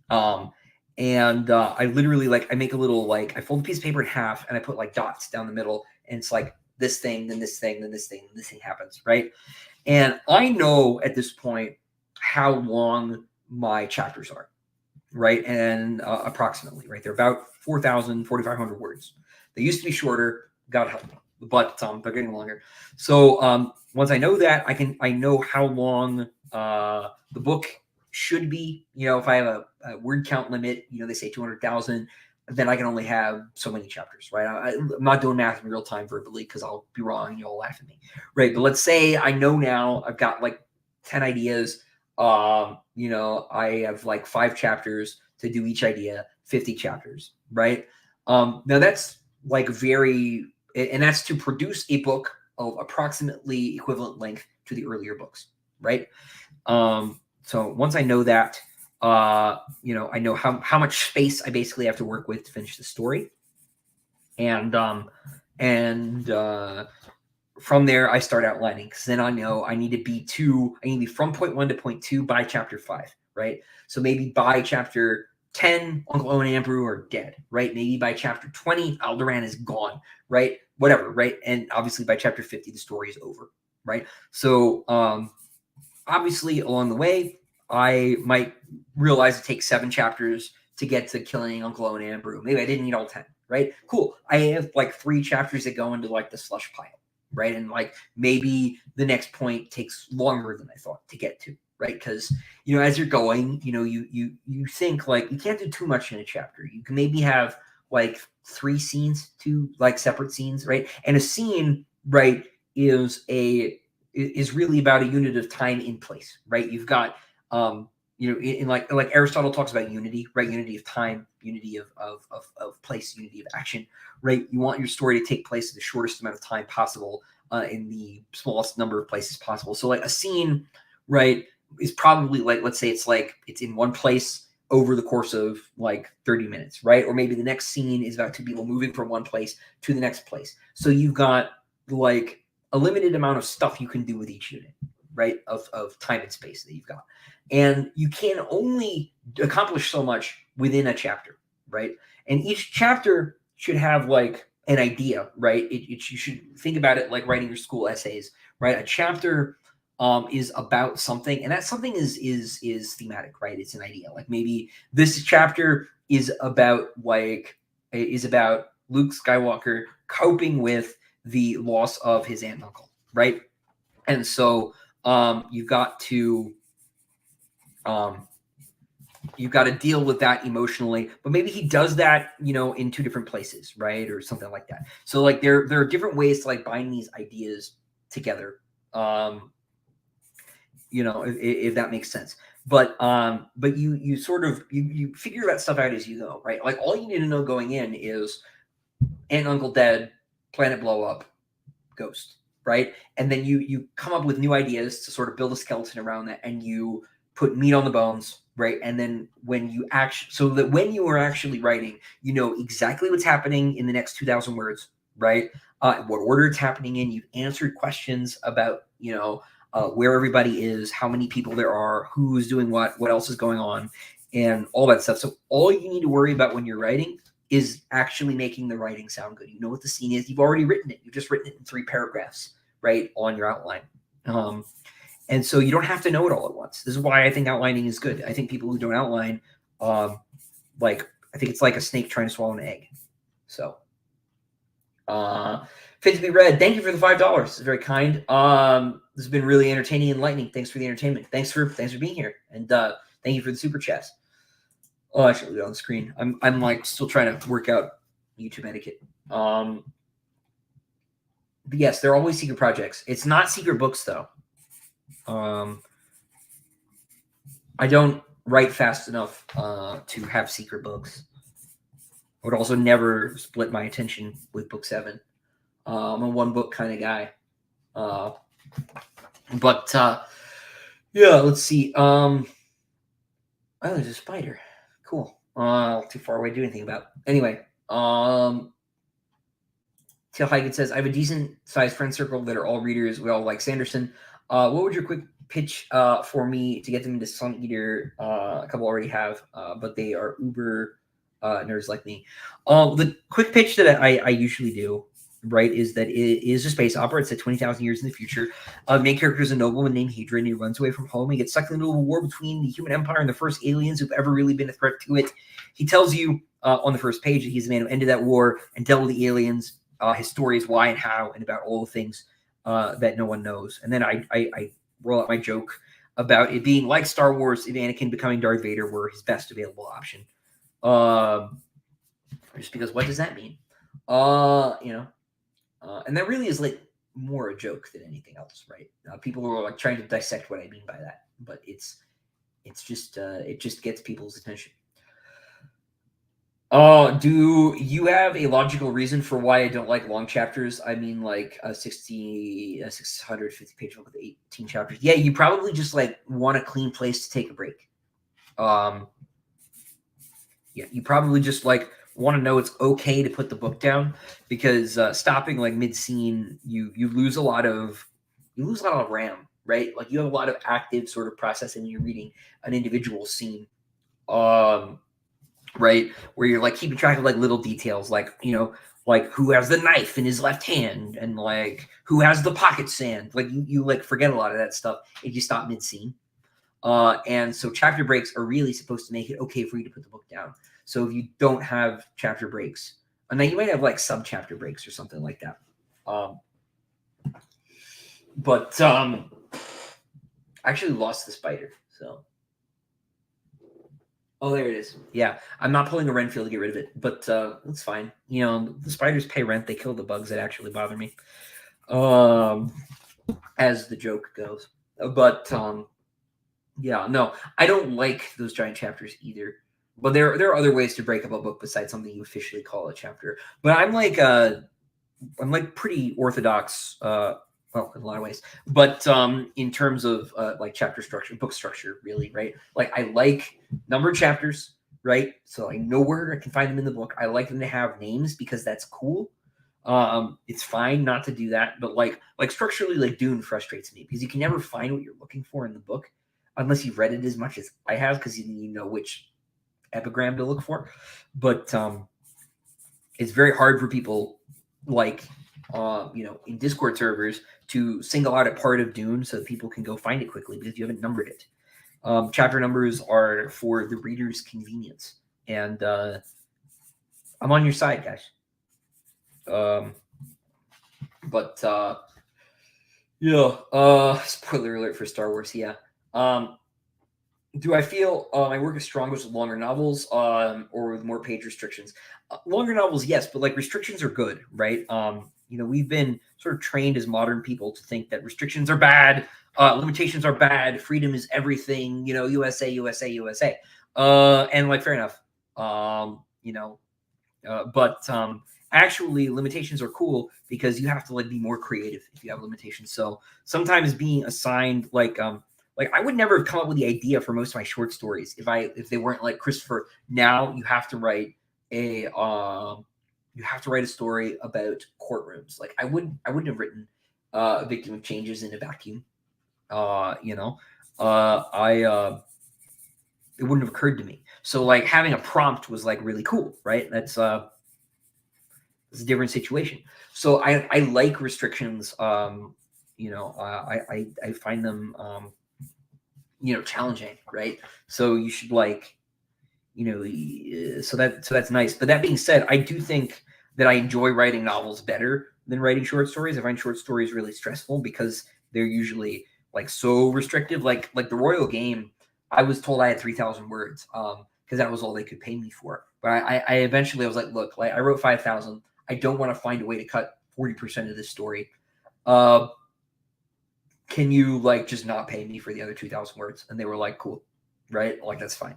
I literally like I make a little like I fold a piece of paper in half and I put like dots down the middle, and it's like this thing, then this thing, then this thing, then this thing happens, right? And I know at this point how long my chapters are, right? And approximately, right? They're about 4,000, 4,500 words. They used to be shorter, God help me, but they're getting longer. So once I know that, I know how long the book should be. If I have a word count limit, they say 200,000, then I can only have so many chapters, right? I'm not doing math in real time verbally because I'll be wrong and you'll laugh at me, right? But let's say I know now I've got like 10 ideas. I have like 5 chapters to do each idea, 50 chapters, right? Now that's like and that's to produce a book of approximately equivalent length to the earlier books, right? So once I know that, I know how much space I basically have to work with to finish the story. And from there, I start outlining, because then I know I need to be from point 1 to point 2 by chapter 5, right? So maybe by chapter 10, Uncle Owen and Aunt Beru are dead, right? Maybe by chapter 20, Alderaan is gone, right? Whatever, right? And obviously by chapter 50, the story is over, right? So obviously along the way, I might realize it takes 7 chapters to get to killing Uncle Owen and Aunt Beru. Maybe I didn't need all 10, right? Cool. I have like 3 chapters that go into like the slush pile, right? And like maybe the next point takes longer than I thought to get to, right? Because as you're going, you think like you can't do too much in a chapter. You can maybe have like 3 scenes, 2 like separate scenes, right? And a scene, right, is really about a unit of time in place, right? You've got in like Aristotle talks about unity, right? Unity of time, unity of place, unity of action, right? You want your story to take place in the shortest amount of time possible, in the smallest number of places possible. So like a scene, right, is probably like, let's say it's in one place over the course of like 30 minutes, right? Or maybe the next scene is about 2 people moving from one place to the next place. So you've got like a limited amount of stuff you can do with each unit, right, of time and space that you've got. And you can only accomplish so much within a chapter, right? And each chapter should have like an idea, right? You should think about it like writing your school essays, right? A chapter is about something, and that something is thematic, right? It's an idea. Like maybe this chapter is about Luke Skywalker coping with the loss of his aunt and uncle, right? And so you've got to deal with that emotionally, but maybe he does that, in two different places, right? Or something like that. So like there are different ways to like bind these ideas together. If that makes sense. But you sort of you figure that stuff out as you go, right? Like all you need to know going in is aunt and uncle dead, planet blow up, ghost, right? And then you come up with new ideas to sort of build a skeleton around that, and you put meat on the bones, right? And then when you are actually writing, you know exactly what's happening in the next 2,000 words, right? What order it's happening in. You've answered questions about, where everybody is, how many people there are, who's doing what else is going on, and all that stuff. So all you need to worry about when you're writing is actually making the writing sound good. You know what the scene is. You've already written it. You've just written it in 3 paragraphs, right, on your outline. And so you don't have to know it all at once. This is why I think outlining is good. I think people who don't outline, I think it's like a snake trying to swallow an egg. So, Fit to be read. Thank you for the $5. It's very kind. This has been really entertaining and enlightening. Thanks for the entertainment. Thanks for being here, and thank you for the super chats. Oh, I should leave it on the screen. I'm like still trying to work out YouTube etiquette. But yes, they're always secret projects. It's not secret books though. I don't write fast enough to have secret books. I would also never split my attention with book 7. I'm a one book kind of guy. Yeah, let's see. Oh, there's a spider. Cool. Too far away to do anything about. Anyway, Tail Higan says, I have a decent sized friend circle that are all readers. We all like Sanderson. What would your quick pitch for me to get them into Sun Eater? A couple already have, but they are uber nerds like me. The quick pitch that I usually do, right, is that it is a space opera. It's set 20,000 years in the future. Main character is a nobleman named Hadrian. He runs away from home. He gets sucked into a war between the human empire and the first aliens who've ever really been a threat to it. He tells you on the first page that he's the man who ended that war and dealt with the aliens. His story is why and how, and about all the things that no one knows. And then I roll out my joke about it being like Star Wars if Anakin becoming Darth Vader were his best available option. Just because, what does that mean? And that really is like more a joke than anything else, right? People are like trying to dissect what I mean by that, but it's just it just gets people's attention. Do you have a logical reason for why I don't like long chapters? I mean, like a 650 page book with 18 chapters. Yeah, you probably just like want a clean place to take a break. Yeah, you probably just like want to know it's okay to put the book down, because stopping like mid-scene, you lose a lot of RAM, right? Like you have a lot of active sort of processing when you're reading an individual scene. Right, where you're like keeping track of like little details, like like who has the knife in his left hand, and like who has the pocket sand. Like you like forget a lot of that stuff if you stop mid-scene. And so chapter breaks are really supposed to make it okay for you to put the book down. So if you don't have chapter breaks, and then you might have like sub-chapter breaks or something like that. I actually lost the spider, so. Oh, there it is. Yeah, I'm not pulling a Renfield to get rid of it, but it's fine. The spiders pay rent. They kill the bugs that actually bother me, as the joke goes. But yeah, no, I don't like those giant chapters either. But there are other ways to break up a book besides something you officially call a chapter. But I'm like pretty orthodox. Well, in a lot of ways, but in terms of like chapter structure, book structure, really, right? Like I like numbered chapters, right? So I know where I can find them in the book. I like them to have names because that's cool. It's fine not to do that, but like structurally, like Dune frustrates me because you can never find what you're looking for in the book unless you've read it as much as I have, because you know which epigram to look for. But it's very hard for people like in Discord servers to single out a part of Dune so that people can go find it quickly because you haven't numbered it. Chapter numbers are for the reader's convenience, and I'm on your side, guys. But spoiler alert for Star Wars. Yeah. Do I feel my work is strongest with longer novels or with more page restrictions? Longer novels, yes, but like restrictions are good, right? We've been sort of trained as modern people to think that restrictions are bad, limitations are bad, freedom is everything, USA, USA, USA. And like, fair enough. But actually limitations are cool because you have to like be more creative if you have limitations. So sometimes being assigned like I would never have come up with the idea for most of my short stories if they weren't like, Christopher, now you have to write a story about courtrooms. Like I wouldn't have written a victim of changes in a vacuum. I it wouldn't have occurred to me. So like having a prompt was like really cool, right? It's a different situation. So I like restrictions. I find them challenging, right? So you should like, so that's nice. But that being said, I do think that I enjoy writing novels better than writing short stories. I find short stories really stressful because they're usually like so restrictive. Like the Royal Game, I was told I had 3,000 words because that was all they could pay me for. But I eventually I was like, look, like I wrote 5,000. I don't want to find a way to cut 40% of this story. Can you like just not pay me for the other 2,000 words? And they were like, cool, right? Like that's fine.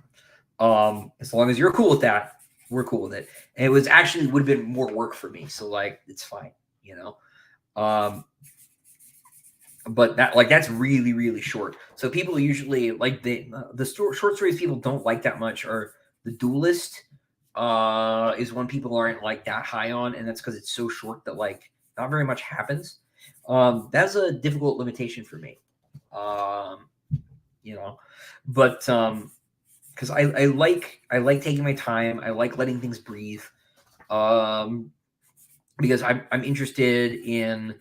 As long as you're cool with that, we're cool with it. And it was actually would have been more work for me. So like it's fine, But that's really, really short. So people usually like the short stories people don't like that much are The Duelist, is one people aren't like that high on, and that's because it's so short that like not very much happens. That's a difficult limitation for me. Um, but because I like taking my time. I like letting things breathe. Because I'm interested in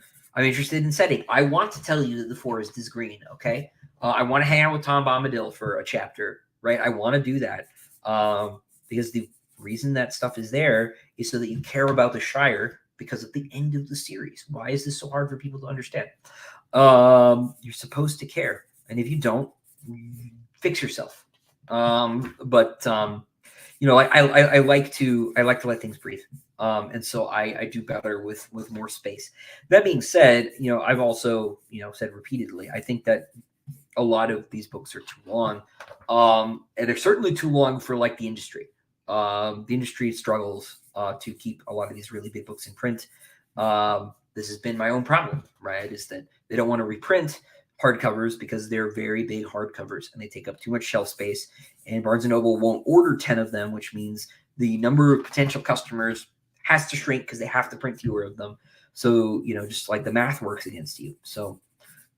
setting. I want to tell you that the forest is green. Okay, I want to hang out with Tom Bombadil for a chapter, right? I want to do that because the reason that stuff is there is so that you care about the Shire. Because at the end of the series, why is this so hard for people to understand? You're supposed to care, and if you don't, fix yourself. I like to let things breathe. And so I do better with more space. That being said, I've also said repeatedly, I think that a lot of these books are too long, and they're certainly too long for like the industry. The industry struggles to keep a lot of these really big books in print. This has been my own problem, right? Is that they don't want to reprint hardcovers because they're very big hardcovers and they take up too much shelf space. And Barnes & Noble won't order 10 of them, which means the number of potential customers has to shrink because they have to print fewer of them. So, just like the math works against you. So,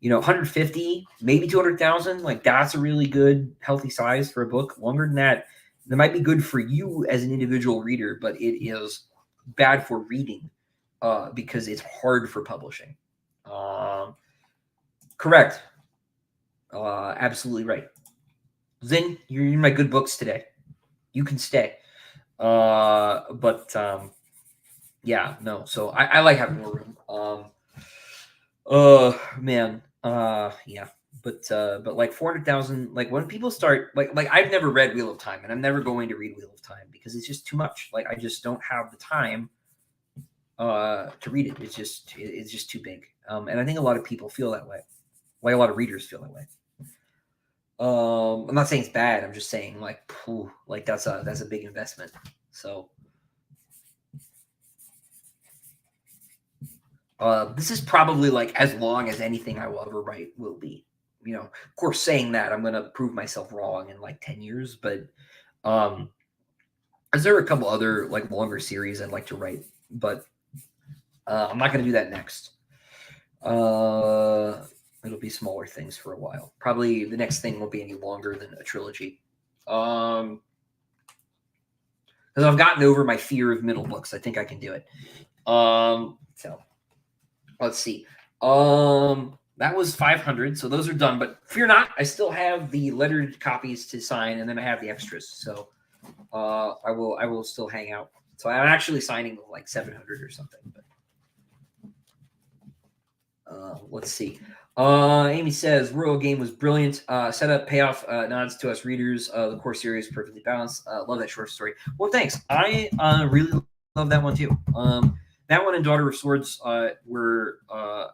150, maybe 200,000, like that's a really good, healthy size for a book. Longer than that, that might be good for you as an individual reader, but it is bad for reading because it's hard for publishing. Correct. Absolutely right. Zin, you're in my good books today. You can stay. Yeah, no. So I like having more room. Man. Yeah. But like 400,000, like when people start like I've never read Wheel of Time and I'm never going to read Wheel of Time because it's just too much. Like I just don't have the time to read it. It's just too big. And I think a lot of people feel that way. Like a lot of readers feel that way. I'm not saying it's bad. I'm just saying like, like that's a big investment. So this is probably like as long as anything I will ever write will be. Of course, saying that I'm gonna prove myself wrong in like 10 years, but is there a couple other like longer series I'd like to write, but I'm not gonna do that next. It'll be smaller things for a while. Probably the next thing won't be any longer than a trilogy. Because I've gotten over my fear of middle books. I think I can do it. So let's see. That was 500. So those are done. But fear not, I still have the lettered copies to sign, and then I have the extras. So I will still hang out. So I'm actually signing like 700 or something. But Let's see. Amy says Royal Game was brilliant. Setup, payoff, nods to us readers. The core series perfectly balanced. Love that short story. Well, thanks. I really love that one too. That one and Daughter of Swords were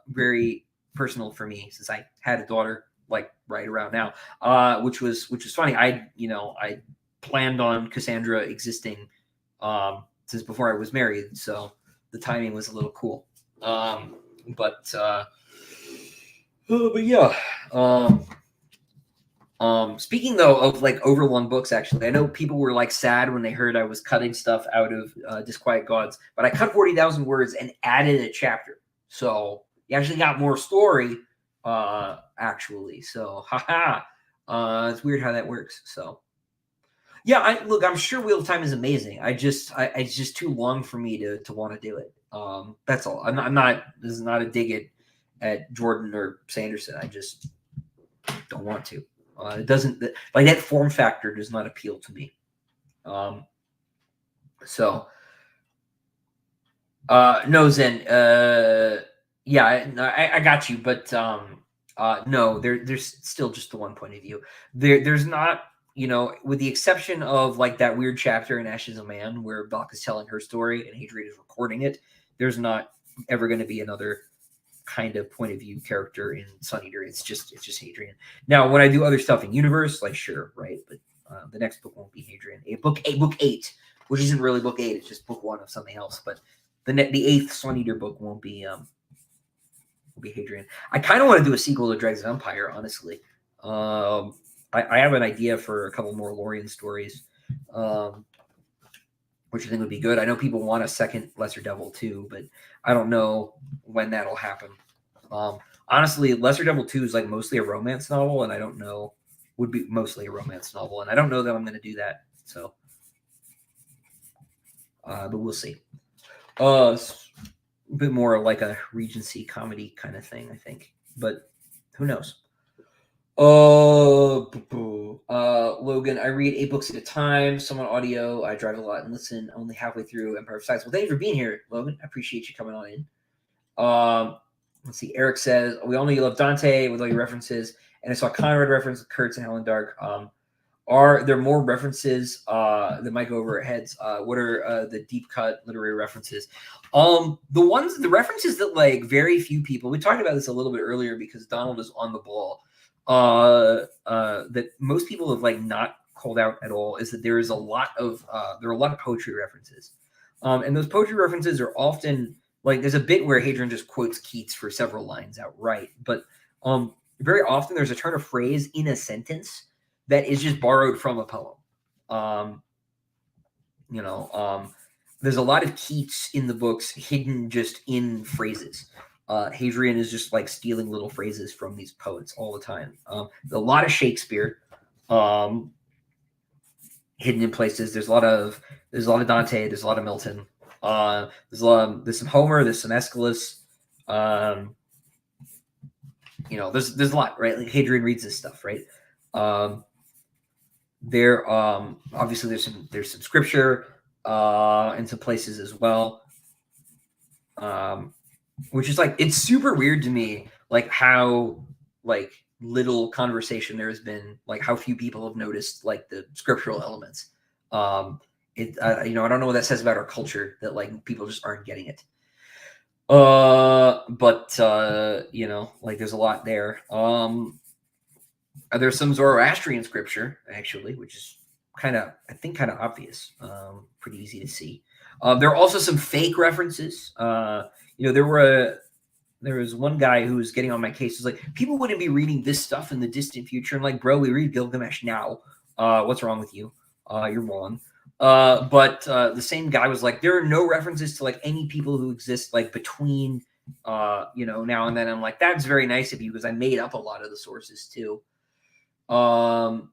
very personal for me since I had a daughter like right around now, which was funny. I planned on Cassandra existing since before I was married, so the timing was a little cool. But yeah. Speaking though of like overlong books, actually, I know people were like sad when they heard I was cutting stuff out of Disquiet Gods, but I cut 40,000 words and added a chapter, so you actually got more story. Actually, so haha, it's weird how that works. So yeah, I'm sure Wheel of Time is amazing. It's just too long for me to want to do it. That's all. I'm not. This is not a dig at Jordan or Sanderson. I just don't want to. It doesn't like that form factor does not appeal to me. So no, Zen. Yeah, I got you, but no, there's still just the one point of view. There's not, with the exception of like that weird chapter in Ashes of Man where Bach is telling her story and Hadrian is recording it. There's not ever going to be another kind of point of view character in Sun Eater. It's just Hadrian. Now, when I do other stuff in universe, like sure, right, but the next book won't be Hadrian. Book 8, which isn't really book 8. It's just book 1 of something else. But the 8th Sun Eater book won't be Hadrian. I kind of want to do a sequel to Dregs of Empire, honestly. I have an idea for a couple more Lorien stories, which I think would be good. I know people want a second Lesser Devil too, but I don't know when that'll happen. Honestly, Lesser Devil 2 is like mostly a romance novel, and I don't know, would be mostly a romance novel, and I don't know that I'm going to do that. So, but we'll see. It's a bit more like a Regency comedy kind of thing, I think, but who knows? Logan, I read 8 books at a time, some on audio. I drive a lot and listen. Only halfway through Empire of Sights. Well, thank you for being here, Logan. I appreciate you coming on in. Let's see. Eric says, we all know you love Dante with all your references, and I saw Conrad reference Kurtz and Helen Dark. Are there more references that might go over our heads? What are the deep cut literary references? The references that like very few people, we talked about this a little bit earlier because Donald is on the ball. That most people have like not called out at all is that there are a lot of poetry references, and those poetry references are often like there's a bit where Hadrian just quotes Keats for several lines outright, but very often there's a turn of phrase in a sentence that is just borrowed from a poem. There's a lot of Keats in the books hidden just in phrases. Hadrian is just like stealing little phrases from these poets all the time. A lot of Shakespeare hidden in places. There's a lot of Dante. There's a lot of Milton. There's some Homer. There's some Aeschylus. There's a lot, right? Like Hadrian reads this stuff, right? There obviously there's some scripture in some places as well. Which is like it's super weird to me, like how like little conversation there has been, like how few people have noticed like the scriptural elements. I don't know what that says about our culture that like people just aren't getting it. But like there's a lot there. There's some Zoroastrian scripture actually, which is kind of obvious, pretty easy to see. There are also some fake references. There was one guy who was getting on my case. He's like, people wouldn't be reading this stuff in the distant future. I'm like, bro, we read Gilgamesh now. What's wrong with you? You're wrong. But the same guy was like, there are no references to like any people who exist like between now and then. I'm like, that's very nice of you because I made up a lot of the sources too. So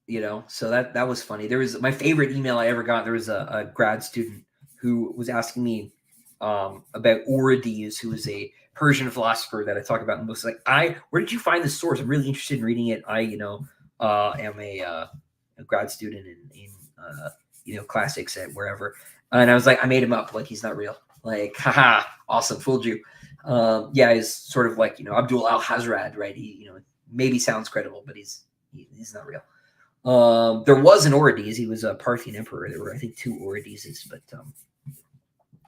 that was funny. There was my favorite email I ever got. There was a grad student who was asking me about Orides, who is a Persian philosopher that I talk about in books. Like, where did you find this source? I'm really interested in reading it. I, am a grad student in classics at wherever. And I was like, I made him up. Like, he's not real. Like, haha, awesome. Fooled you. Yeah, is sort of like, Abdul al-Hazrad, right? He, maybe sounds credible, but he's not real. There was an Orodes. He was a Parthian emperor. There were, I think, 2 Orodeses, but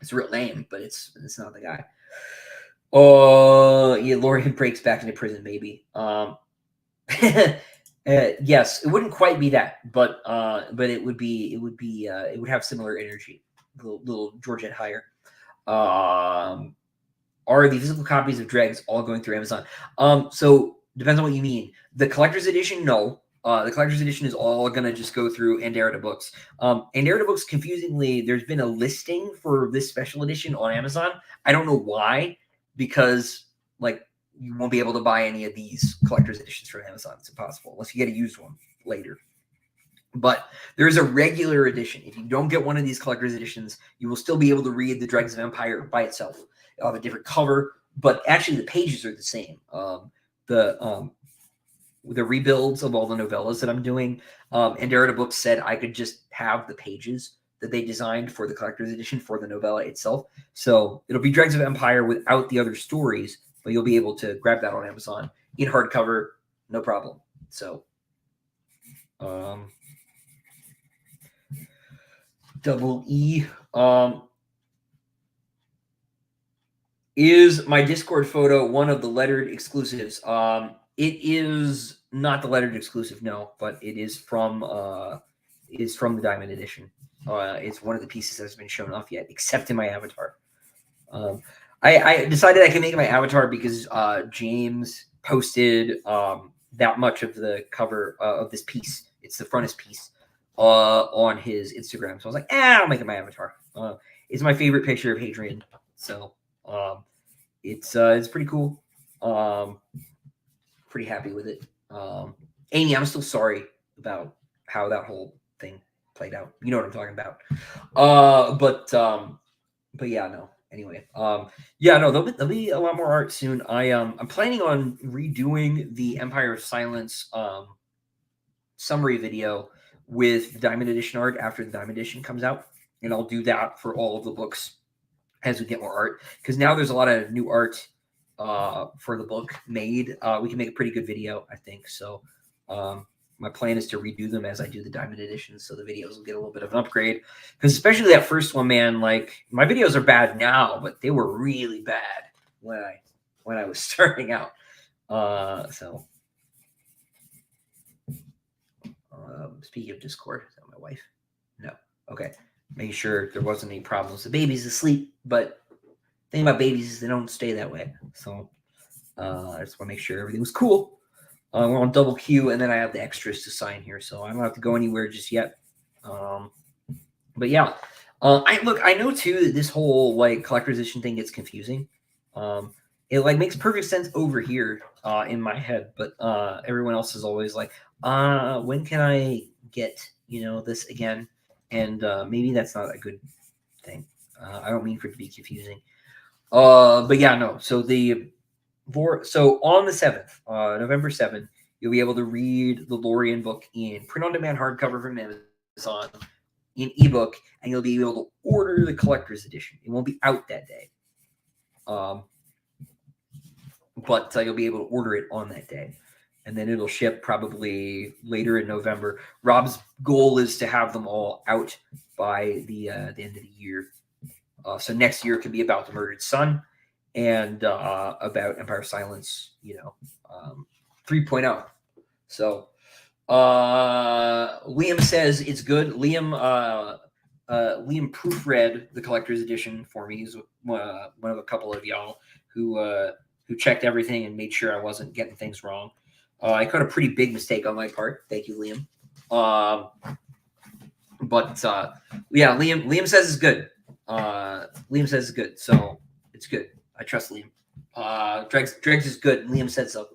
it's a real name, but it's not the guy. Yeah, Lauralen breaks back into prison, maybe. Yes, it wouldn't quite be that, but it would have similar energy, little Georgette higher. Are the physical copies of Dregs all going through Amazon? So depends on what you mean. The collector's edition, no. The collector's edition is all gonna just go through Endara Books. Endara Books, confusingly, there's been a listing for this special edition on Amazon. I don't know why, because like you won't be able to buy any of these collector's editions from Amazon. It's impossible unless you get a used one later. But there is a regular edition. If you don't get one of these collector's editions, you will still be able to read the Dregs of Empire by itself. It'll have a different cover, but actually the pages are the same. The rebuilds of all the novellas that I'm doing, Endara Books said I could just have the pages that they designed for the collector's edition for the novella itself. So it'll be Dregs of Empire without the other stories, but you'll be able to grab that on Amazon in hardcover, no problem. So, double E. Is my Discord photo one of the lettered exclusives? It is not the lettered exclusive, no, but it is from the Diamond Edition. It's one of the pieces that's been shown off yet, except in my avatar. I decided I can make my avatar because James posted that much of the cover of this piece. It's the frontispiece on his Instagram. So I was like, I'll make it my avatar. It's my favorite picture of Hadrian. So it's pretty cool. Pretty happy with it. Amy, I'm still sorry about how that whole thing played out. You know what I'm talking about. But yeah, no. Anyway, yeah, no, there'll be a lot more art soon. I'm planning on redoing the Empire of Silence summary video with the Diamond Edition art after the Diamond Edition comes out, and I'll do that for all of the books as we get more art, because now there's a lot of new art for the book made. We can make a pretty good video, I think. So my plan is to redo them as I do the Diamond Edition, so the videos will get a little bit of an upgrade. Because especially that first one, man, like my videos are bad now, but they were really bad when I was starting out. Speaking of Discord, is that my wife? No. Okay. Making sure there wasn't any problems. The baby's asleep, but the thing about babies is they don't stay that way. So I just want to make sure everything was cool. We're on double Q, and then I have the extras to sign here, so I don't have to go anywhere just yet. But yeah, I know too that this whole like collector's edition thing gets confusing. It like makes perfect sense over here in my head, but everyone else is always like, when can I get this again? And maybe that's not a good thing. I don't mean for it to be confusing. But yeah, no. So on the 7th, November 7th, you'll be able to read the Lauralen book in print-on-demand hardcover from Amazon, in ebook, and you'll be able to order the collector's edition. It won't be out that day. But you'll be able to order it on that day. And then it'll ship probably later in November. Rob's goal is to have them all out by the end of the year. So next year could be about the murdered son and about Empire Silence, 3.0. So Liam says it's good. Liam proofread the collector's edition for me. He's one of a couple of y'all who checked everything and made sure I wasn't getting things wrong. I caught a pretty big mistake on my part. Thank you, Liam. But yeah, Liam says it's good. Liam says it's good, so it's good. I trust Liam. Dregs is good. Liam said so.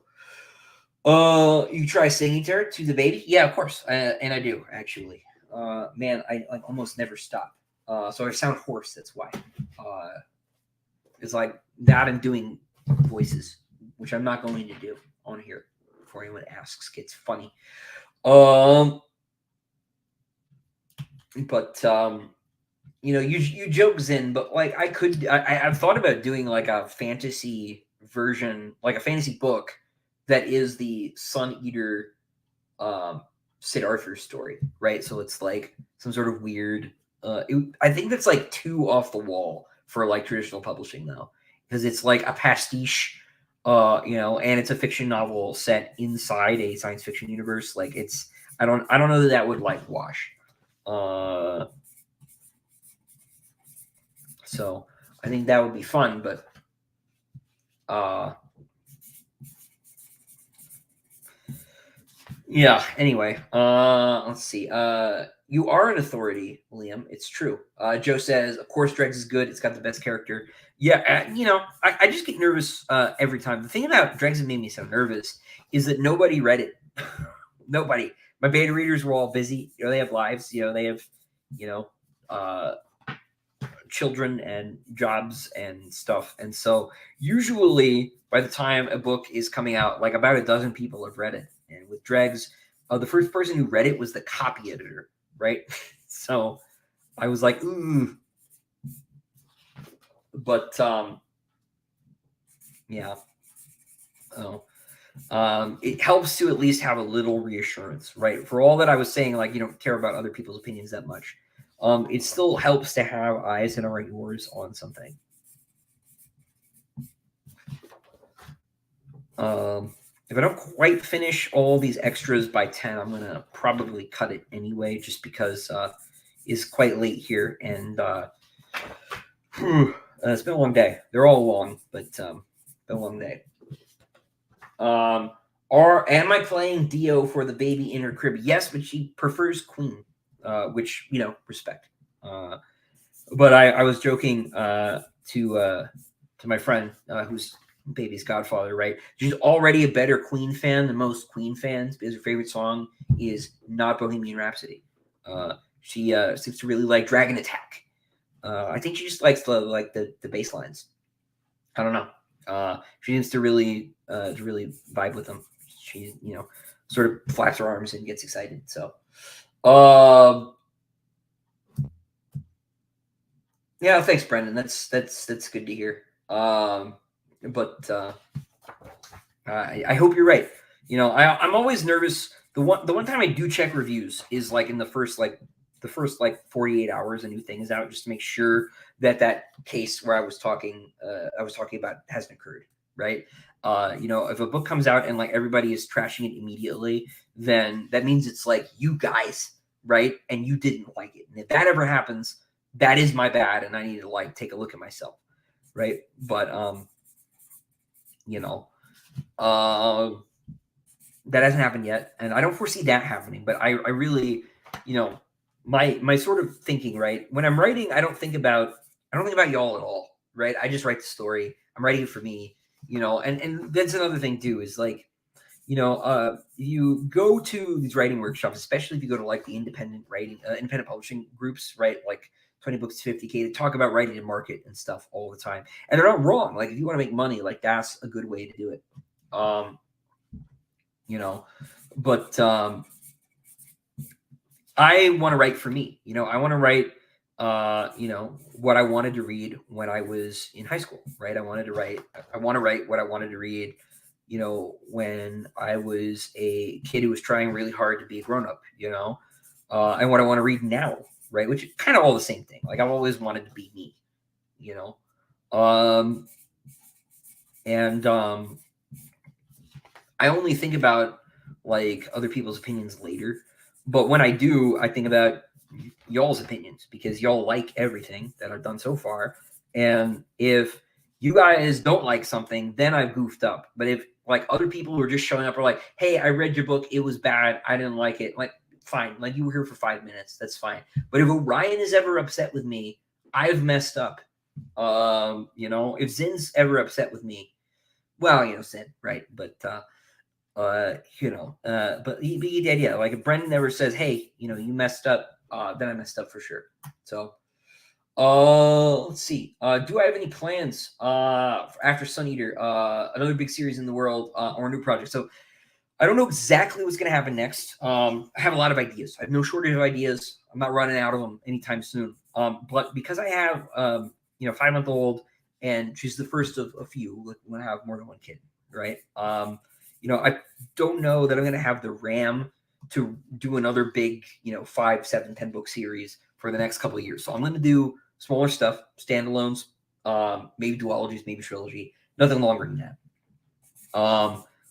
You try singing to the baby? Yeah, of course, and I do actually. Man, I like almost never stop. So I sound hoarse. That's why. It's like that and doing voices, which I'm not going to do on here before anyone asks. It's funny. But you joke Zen, but like I've thought about doing like a fantasy version, like a fantasy book that is the Sun Eater um Sid Arthur story, right? So it's like some sort of weird I think that's like too off the wall for like traditional publishing though, because it's like a pastiche, and it's a fiction novel set inside a science fiction universe. Like it's I don't know that that would like wash. Uh so I think that would be fun, but uh yeah, anyway, let's see. You are an authority, Liam. It's true. Joe says, of course, Dregs is good. It's got the best character. Yeah, I just get nervous every time. The thing about Dregs that made me so nervous is that nobody read it. Nobody. My beta readers were all busy. They have lives. They have, you know, uh, children and jobs and stuff. And so usually by the time a book is coming out, like about a dozen people have read it. And with Dregs, the first person who read it was the copy editor, right? So I was like, ooh. But yeah. Oh. It helps to at least have a little reassurance, right? For all that I was saying, like you don't care about other people's opinions that much. It still helps to have eyes that are yours on something. If I don't quite finish all these extras by 10, I'm gonna probably cut it anyway, just because it's quite late here, and it's been a long day. They're all long, but been a long day. Am I playing Dio for the baby in her crib? Yes, but she prefers Queen, which respect. But I was joking to my friend who's baby's godfather, right? She's already a better Queen fan than most Queen fans because her favorite song is not Bohemian Rhapsody. She seems to really like Dragon Attack. I think she just likes the bass lines. I don't know. She seems to really vibe with them. She sort of flaps her arms and gets excited. So, yeah, thanks, Brendan. That's good to hear. But I hope you're right. I'm always nervous. The one time I do check reviews is like in the first 48 hours a new thing is out, just to make sure that case where I was talking about hasn't occurred, right? If a book comes out and like everybody is trashing it immediately, then that means it's like you guys, right? And you didn't like it. And if that ever happens, that is my bad, and I need to like take a look at myself, right? But that hasn't happened yet, and I don't foresee that happening. But I really, my sort of thinking, right? When I'm writing, I don't think about y'all at all, right? I just write the story. I'm writing it for me, and that's another thing too, is like, you go to these writing workshops, especially if you go to like the independent publishing groups, right? Like 20 books to 50K, to talk about writing and market and stuff all the time. And they're not wrong. Like if you want to make money, like that's a good way to do it. But I want to write for me. I want to write what I wanted to read when I was in high school, right? I want to write what I wanted to read, when I was a kid who was trying really hard to be a grown up, and what I want to read now, right? Which is kind of all the same thing. Like I've always wanted to be me, and I only think about like other people's opinions later, but when I do, I think about y'all's opinions because y'all like everything that I've done so far. And if you guys don't like something, then I've goofed up. But if like other people who are just showing up are like, hey, I read your book, it was bad, I didn't like it, like fine, like you were here for 5 minutes, that's fine. But if Orion is ever upset with me, I've messed up. If Zin's ever upset with me, well, Zin, right? But but he did, yeah. Like if Brendan ever says, hey, you messed up, then I messed up for sure. So let's see. Do I have any plans after Sun Eater, another big series in the world, or a new project? So I don't know exactly what's going to happen next. I have a lot of ideas. I have no shortage of ideas. I'm not running out of them anytime soon. But because I have, 5-month-old, and she's the first of a few when I have more than one kid, right? I don't know that I'm going to have the RAM to do another big, 5, 7, 10 book series for the next couple of years. So I'm going to do smaller stuff, standalones, maybe duologies, maybe trilogy, nothing longer than that.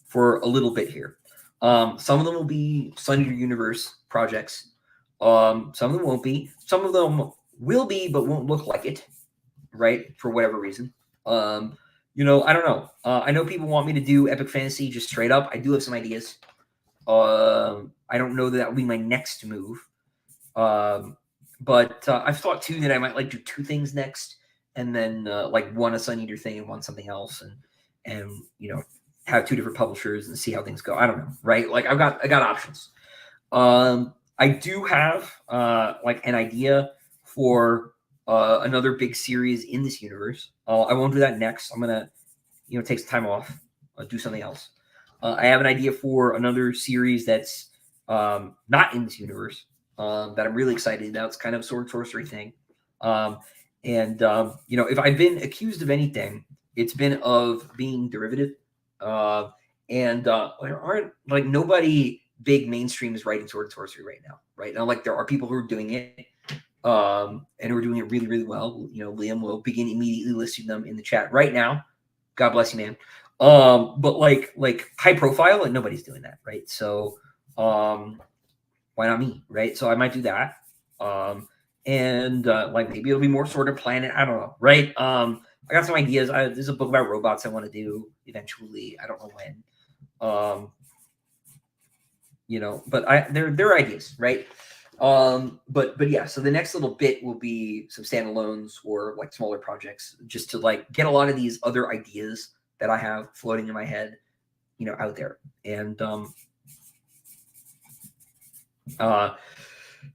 For a little bit here. Some of them will be Sun Eater Universe projects. Some of them won't be. Some of them will be, but won't look like it, right? For whatever reason. I don't know. I know people want me to do epic fantasy just straight up. I do have some ideas. I don't know that will be my next move. But I've thought too that I might like do two things next, and then like one a Sun Eater thing and one something else, and have two different publishers and see how things go. I don't know, right? Like I got options. I do have like an idea for another big series in this universe. I won't do that next. I'm gonna take some time off, do something else. I have an idea for another series that's not in this universe that I'm really excited about. It's kind of a sword sorcery thing. If I've been accused of anything, it's been of being derivative. There aren't like nobody big mainstream is writing sword sorcery right now, right? Now, like there are people who are doing it, and who are doing it really, really well. Liam will begin immediately listing them in the chat right now. God bless you, man. But like high profile, and nobody's doing that, right? So, why not me, right? So I might do that. Like maybe it'll be more Sword of Planet. I don't know, right? I got some ideas. There's a book about robots I want to do eventually. I don't know when. But they're ideas, right? But yeah. So the next little bit will be some standalones or like smaller projects, just to like get a lot of these other ideas that I have floating in my head, out there, and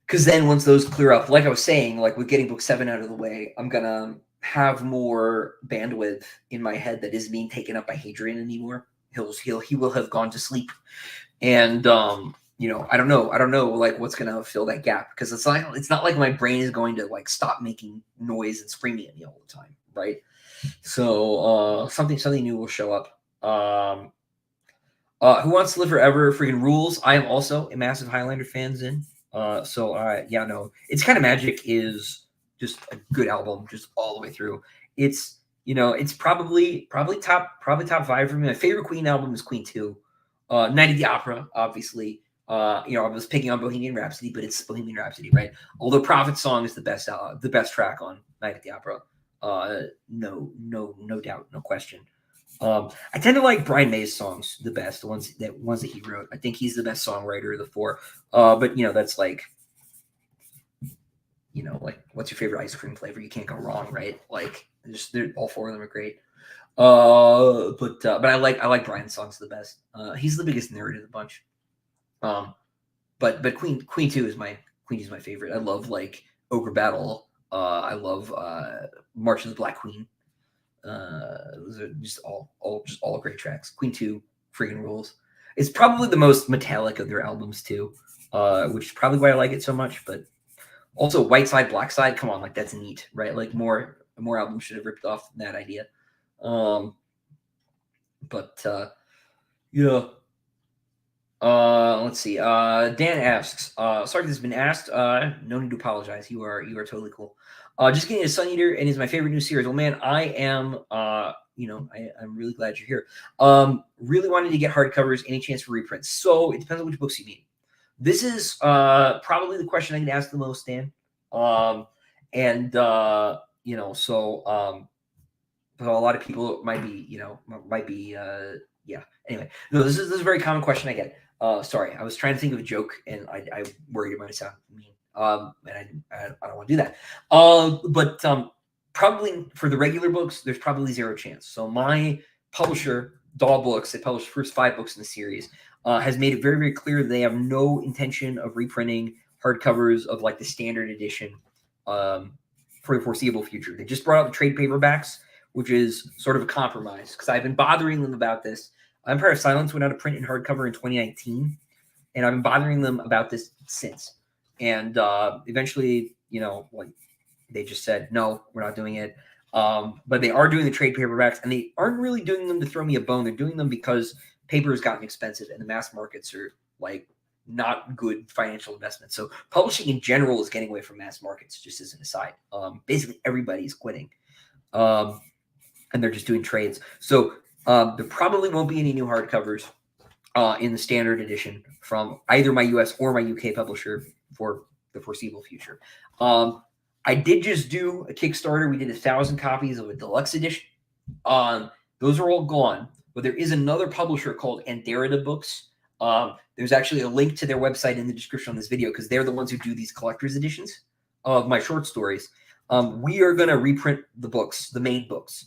because then once those clear up, like I was saying, like with getting book 7 out of the way, I'm gonna have more bandwidth in my head that isn't being taken up by Hadrian anymore. He will have gone to sleep, and I don't know like what's gonna fill that gap, because it's not like my brain is going to like stop making noise and screaming at me all the time, right? So something new will show up. Who Wants to Live Forever freaking rules. I am also a massive Highlander fan. It's Kind of Magic is just a good album, just all the way through. It's probably top 5 for me. My favorite Queen album is Queen 2. Night of the Opera, obviously. I was picking on Bohemian Rhapsody, but it's Bohemian Rhapsody, right? Although Prophet Song is the best track on Night at the Opera. No doubt, no question. I tend to like Brian May's songs the best, the ones that he wrote. I think he's the best songwriter of the four. But that's like, like what's your favorite ice cream flavor? You can't go wrong, right? Like all 4 of them are great. But I like Brian's songs the best. He's the biggest nerd of the bunch. But Queen 2 is my favorite. I love like Ogre Battle. I love March of the Black Queen. Those are just all great tracks. Queen 2 freaking rules. It's probably the most metallic of their albums too, which is probably why I like it so much. But also White Side, Black Side, come on, like that's neat, right? Like more albums should have ripped off that idea. Let's see. Dan asks, sorry if this has been asked. No need to apologize. You are totally cool. Just getting a Sun Eater, and is my favorite new series. Well, man, I am. I'm really glad you're here. Really wanted to get hardcovers. Any chance for reprints? So it depends on which books you mean. This is probably the question I get asked the most, Dan. So a lot of people might be. Yeah. Anyway, no, this is a very common question I get. Sorry, I was trying to think of a joke, and I worried it might sound mean. And I don't want to do that. But probably for the regular books, there's probably zero chance. So my publisher, Daw Books, they published the first 5 books in the series, has made it very, very clear they have no intention of reprinting hardcovers of like the standard edition for the foreseeable future. They just brought out the trade paperbacks, which is sort of a compromise, because I've been bothering them about this. Empire of Silence went out of print in hardcover in 2019, and I've been bothering them about this since. And eventually, like they just said, no, we're not doing it. But they are doing the trade paperbacks, and they aren't really doing them to throw me a bone. They're doing them because paper has gotten expensive, and the mass markets are like not good financial investments. So publishing in general is getting away from mass markets, just as an aside. Basically, everybody's quitting. And they're just doing trades. So there probably won't be any new hardcovers in the standard edition from either my US or my UK publisher for the foreseeable future. I did just do a Kickstarter. We did 1,000 copies of a deluxe edition. Those are all gone, but there is another publisher called Endara Books. There's actually a link to their website in the description on this video because they're the ones who do these collector's editions of my short stories. We are going to reprint the books, the main books.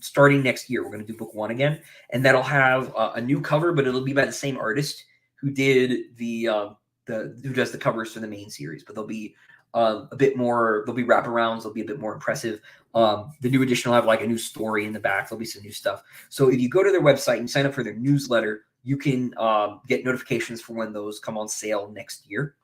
Starting next year, we're going to do book 1 again, and that'll have a new cover, but it'll be by the same artist who did who does the covers for the main series. But they'll be a bit more. There'll be wraparounds. They'll be a bit more impressive. The new edition will have like a new story in the back. There'll be some new stuff. So if you go to their website and sign up for their newsletter, you can get notifications for when those come on sale next year.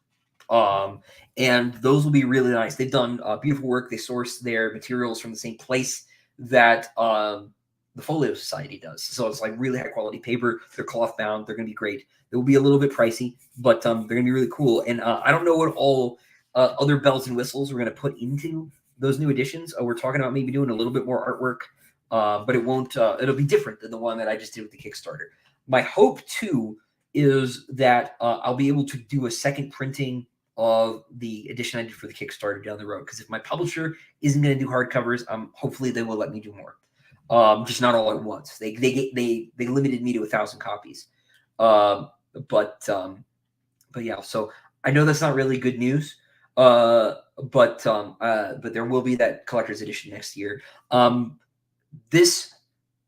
And those will be really nice. They've done beautiful work. They source their materials from the same place that the Folio Society does. So it's like really high quality paper. They're cloth bound. They're going to be great. They will be a little bit pricey, but they're going to be really cool. And I don't know what all other bells and whistles we're going to put into those new editions. We're talking about maybe doing a little bit more artwork, but it won't. It'll be different than the one that I just did with the Kickstarter. My hope too is that I'll be able to do a second printing of the edition I did for the Kickstarter down the road. Because if my publisher isn't going to do hardcovers, hopefully they will let me do more. Just not all at once. They limited me to 1,000 copies. But yeah. So I know that's not really good news. But there will be that collector's edition next year. This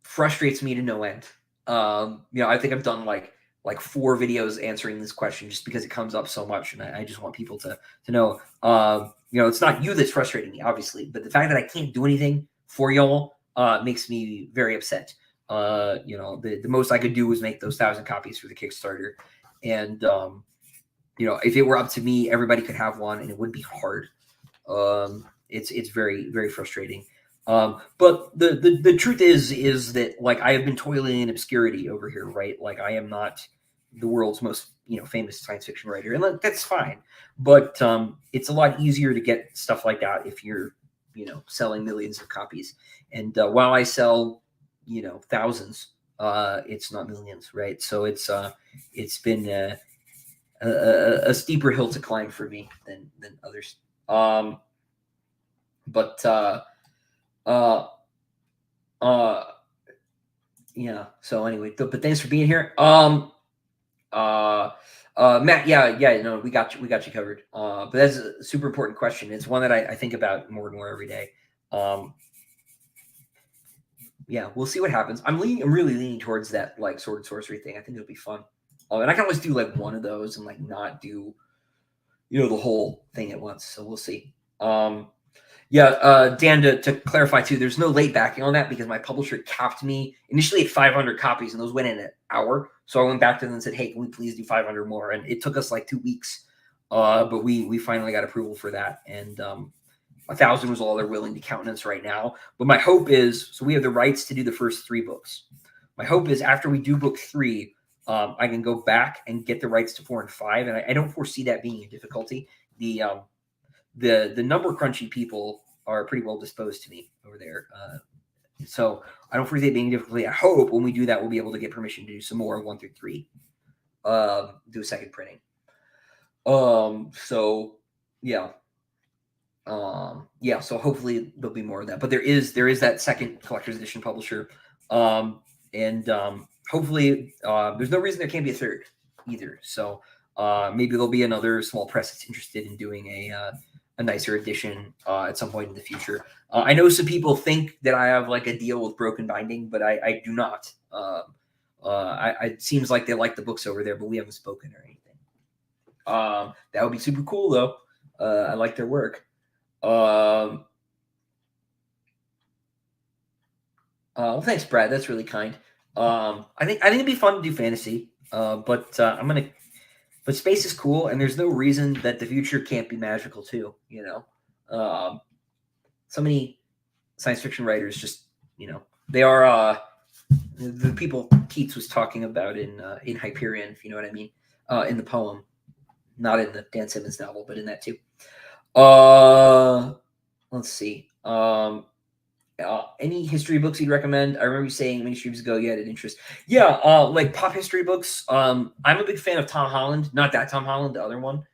frustrates me to no end. I think I've done like 4 videos answering this question just because it comes up so much, and I just want people to know. It's not you that's frustrating me, obviously, but the fact that I can't do anything for y'all makes me very upset. The most I could do was make those 1,000 copies for the Kickstarter, and if it were up to me, everybody could have one, and it wouldn't be hard. It's very, very frustrating. But the truth is that like I have been toiling in obscurity over here, right? Like I am not the world's most famous science fiction writer, and that's fine. But it's a lot easier to get stuff like that if you're selling millions of copies. And while I sell thousands, it's not millions, right? So it's been a steeper hill to climb for me than others. Yeah. So anyway, but thanks for being here. Matt, yeah, no, we got you covered. But that's a super important question. It's one that I think about more and more every day. Yeah, we'll see what happens. I'm really leaning towards that like sword and sorcery thing. I think it'll be fun. And I can always do like one of those and like not do, the whole thing at once. So we'll see. Dan, to clarify too, there's no late backing on that because my publisher capped me initially at 500 copies, and those went in an hour. So I went back to them and said, "Hey, can we please do 500 more?" And it took us like 2 weeks, but we finally got approval for that, and 1,000 was all they're willing to countenance right now. But my hope is, so we have the rights to do the first 3 books. My hope is after we do book 3, I can go back and get the rights to 4 and 5, and I don't foresee that being a difficulty. The number crunchy people are pretty well disposed to me over there. So I don't foresee it being difficulty. I hope when we do that, we'll be able to get permission to do some more 1 through 3, do a second printing. So yeah. So hopefully there'll be more of that, but there is that second collector's edition publisher. And hopefully there's no reason there can't be a third either. So maybe there'll be another small press that's interested in doing a nicer edition at some point in the future. I know some people think that I have like a deal with Broken Binding, but I do not. It seems like they like the books over there, but we haven't spoken or anything. That would be super cool though. I like their work. Well, thanks, Brad. That's really kind. I think it'd be fun to do fantasy. But space is cool, and there's no reason that the future can't be magical too. So many science fiction writers just they are the people Keats was talking about in Hyperion, if you know what I mean, in the poem, not in the Dan Simmons novel, but in that too. Let's see. Any history books you'd recommend? I remember you saying many streams ago you had an interest. Yeah, like pop history books. I'm a big fan of Tom Holland. Not that Tom Holland, the other one.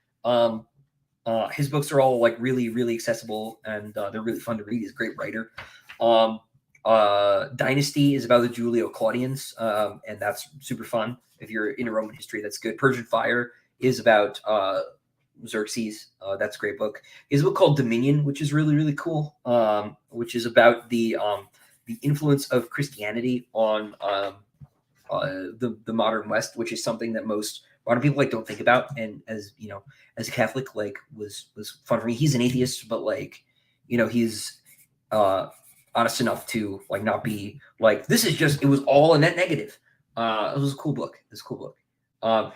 His books are all like really, really accessible, and they're really fun to read. He's a great writer. Dynasty is about the Julio Claudians, and that's super fun. If you're into Roman history, that's good. Persian Fire is about Xerxes. That's a great book. He has a book called Dominion, which is really, really cool. Which is about the influence of Christianity on the modern West, which is something that most modern people like don't think about. And as as a Catholic, like was fun for me. He's an atheist, but like he's honest enough to like not be like this is just it was all a net negative. It was a cool book.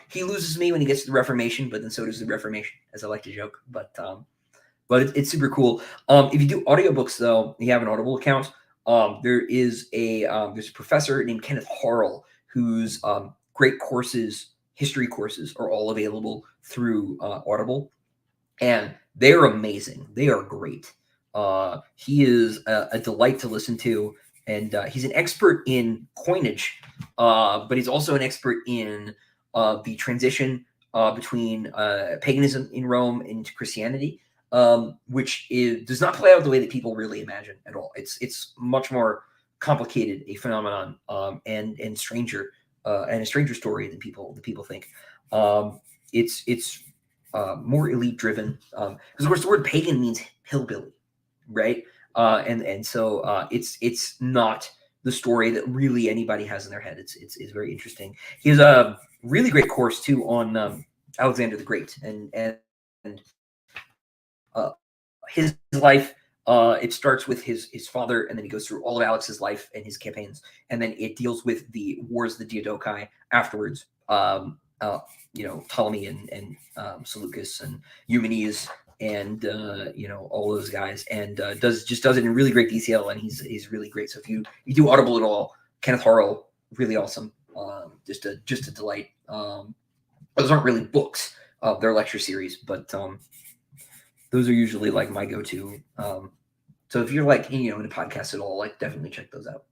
He loses me when he gets to the Reformation, but then so does the Reformation, as I like to joke. But it's super cool. If you do audiobooks, though, you have an Audible account. There's a professor named Kenneth Harrell whose great courses, history courses, are all available through Audible, and they're amazing. They are great. He is a delight to listen to, and he's an expert in coinage, but he's also an expert in the transition between paganism in Rome into Christianity, which does not play out the way that people really imagine at all. It's much more complicated a phenomenon, and stranger and a stranger story than people think. It's more elite driven because of course the word pagan means hillbilly, right? And so it's not the story that really anybody has in their head. It's very interesting. He has a really great course too on Alexander the Great and his life. It starts with his father, and then he goes through all of Alex's life and his campaigns, and then it deals with the wars of the Diadochi afterwards. Ptolemy and Seleucus and Eumenes and all those guys, and does it in really great detail, and he's really great. So if you do Audible at all, Kenneth Harrell, really awesome. Just a delight. Those aren't really books; they're lecture series, but those are usually like my go-to. So if you're like into podcasts at all, like definitely check those out.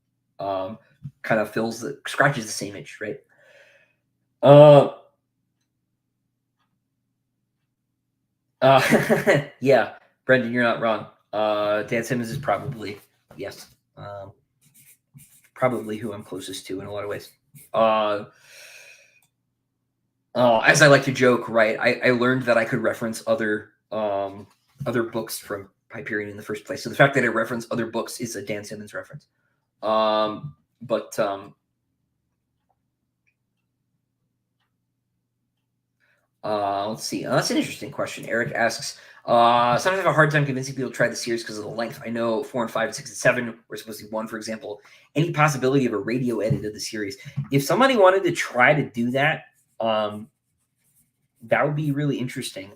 Kind of scratches the same itch, right? Yeah, Brendan, you're not wrong. Dan Simmons is probably probably who I'm closest to in a lot of ways. As I like to joke, right? I learned that I could reference other books from Hyperion in the first place. So the fact that I reference other books is a Dan Simmons reference. Let's see. That's an interesting question. Eric asks, sometimes I have a hard time convincing people to try the series because of the length. I know 4 and 5 and 6 and 7 were supposed to be 1, for example. Any possibility of a radio edit of the series? If somebody wanted to try to do that, that would be really interesting.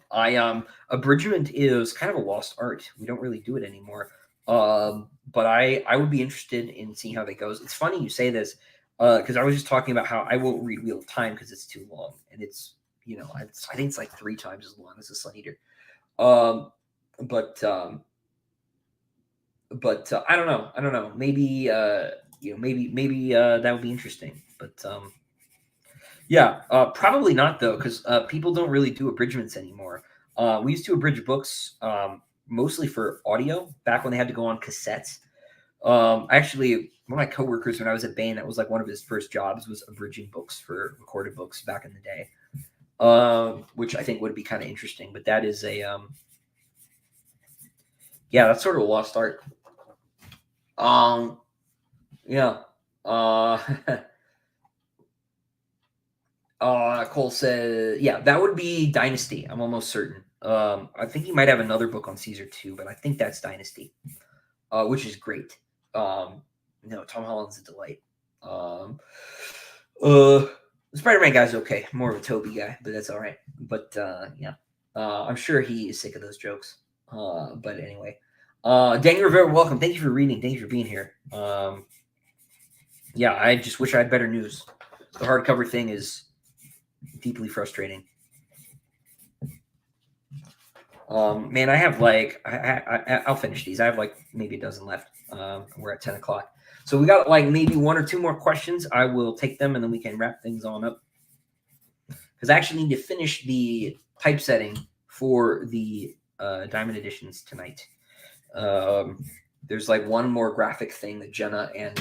Abridgment is kind of a lost art. We don't really do it anymore. But I would be interested in seeing how that goes. It's funny you say this because I was just talking about how I won't read Wheel of Time because it's too long, and it's I think it's like 3 times as long as the Sun Eater. But I don't know. Maybe maybe that would be interesting. But yeah, probably not though, because people don't really do abridgments anymore. We used to abridge books mostly for audio back when they had to go on cassettes. Actually, one of my coworkers when I was at Bain, that was like one of his first jobs was abridging books for recorded books back in the day. Which I think would be kind of interesting, but that is a that's sort of a lost art. Yeah. Cole said, yeah, that would be Dynasty. I'm almost certain. I think he might have another book on Caesar too, but I think that's Dynasty, which is great. Tom Holland's a delight. The Spider-Man guy's okay. More of a Toby guy, but that's all right. But yeah, I'm sure he is sick of those jokes. But anyway, Daniel Rivera, welcome. Thank you for reading. Thank you for being here. Yeah, I just wish I had better news. The hardcover thing is deeply frustrating. Man, I have like I'll finish these. I have like maybe a dozen left. We're at 10 o'clock. So we got like maybe one or two more questions. I will take them and then we can wrap things on up. Because I actually need to finish the typesetting for the Diamond Editions tonight. There's like one more graphic thing that Jenna and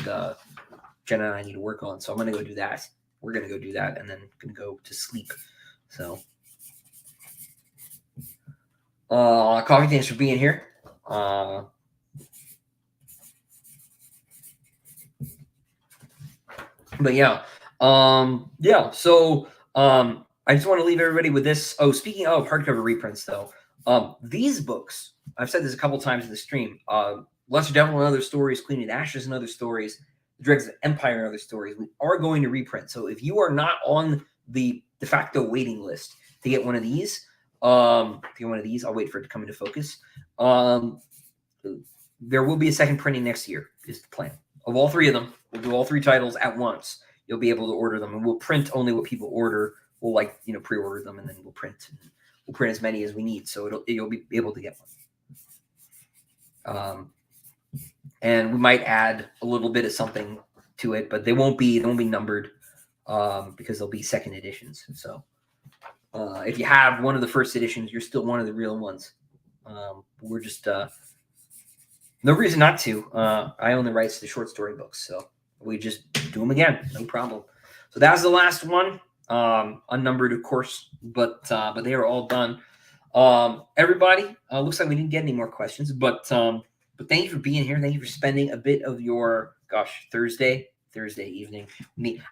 I need to work on. So I'm going to go do that. We're going to go do that and then going to go to sleep. So Coffee, thanks for being here. But yeah, so I just want to leave everybody with this. Oh, speaking of hardcover reprints, though, these books, I've said this a couple times in the stream, Lesser Devil and Other Stories, Queen of Ashes and Other Stories, Dregs of Empire and Other Stories, we are going to reprint. So if you are not on the de facto waiting list to get one of these, I'll wait for it to come into focus. There will be a second printing next year, is the plan. Of all three of them, we'll do all three titles at once. You'll be able to order them, and we'll print only what people order. We'll pre-order them, and then we'll print as many as we need. So you'll be able to get one. And we might add a little bit of something to it, but they won't be numbered because they'll be second editions. So if you have one of the first editions, you're still one of the real ones. We're just no reason not to. I own the rights to the short story books, so we just do them again, no problem. So that was the last one, unnumbered, of course, but they are all done. Everybody, looks like we didn't get any more questions, but thank you for being here. Thank you for spending a bit of your Thursday evening.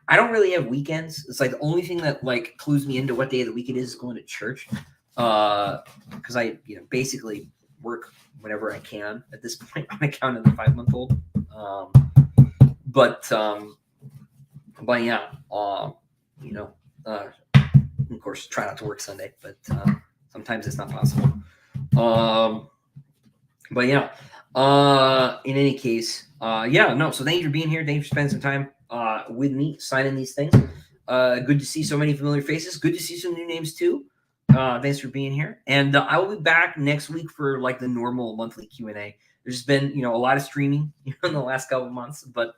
I don't really have weekends. It's like the only thing that like clues me into what day of the week it is going to church, because I basically work whenever I can at this point on account of the 5-month-old. But yeah, of course, try not to work Sunday, but sometimes it's not possible. But yeah, in any case, so thank you for being here. Thank you for spending some time with me signing these things. Good to see so many familiar faces. Good to see some new names too. Thanks for being here. And I will be back next week for like the normal monthly Q&A. There's been, a lot of streaming in the last couple of months, but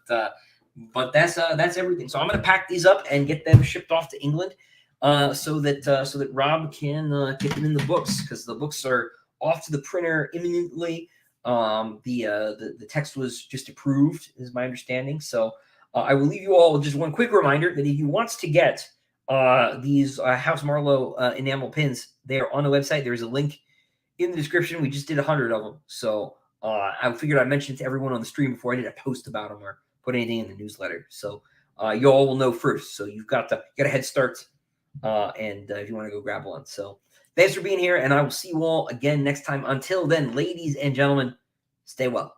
that's everything. So I'm going to pack these up and get them shipped off to England, so that Rob can get them in the books, because the books are off to the printer imminently. The text was just approved, is my understanding. So I will leave you all with just one quick reminder that if you want to get these House Marlowe enamel pins, they are on the website. There's a link in the description. We just did 100 of them, so I figured I'd mention it to everyone on the stream before I did a post about them or put anything in the newsletter. So you all will know first. So you've got a head start, and if you want to go grab one. So thanks for being here, and I will see you all again next time. Until then, ladies and gentlemen, stay well.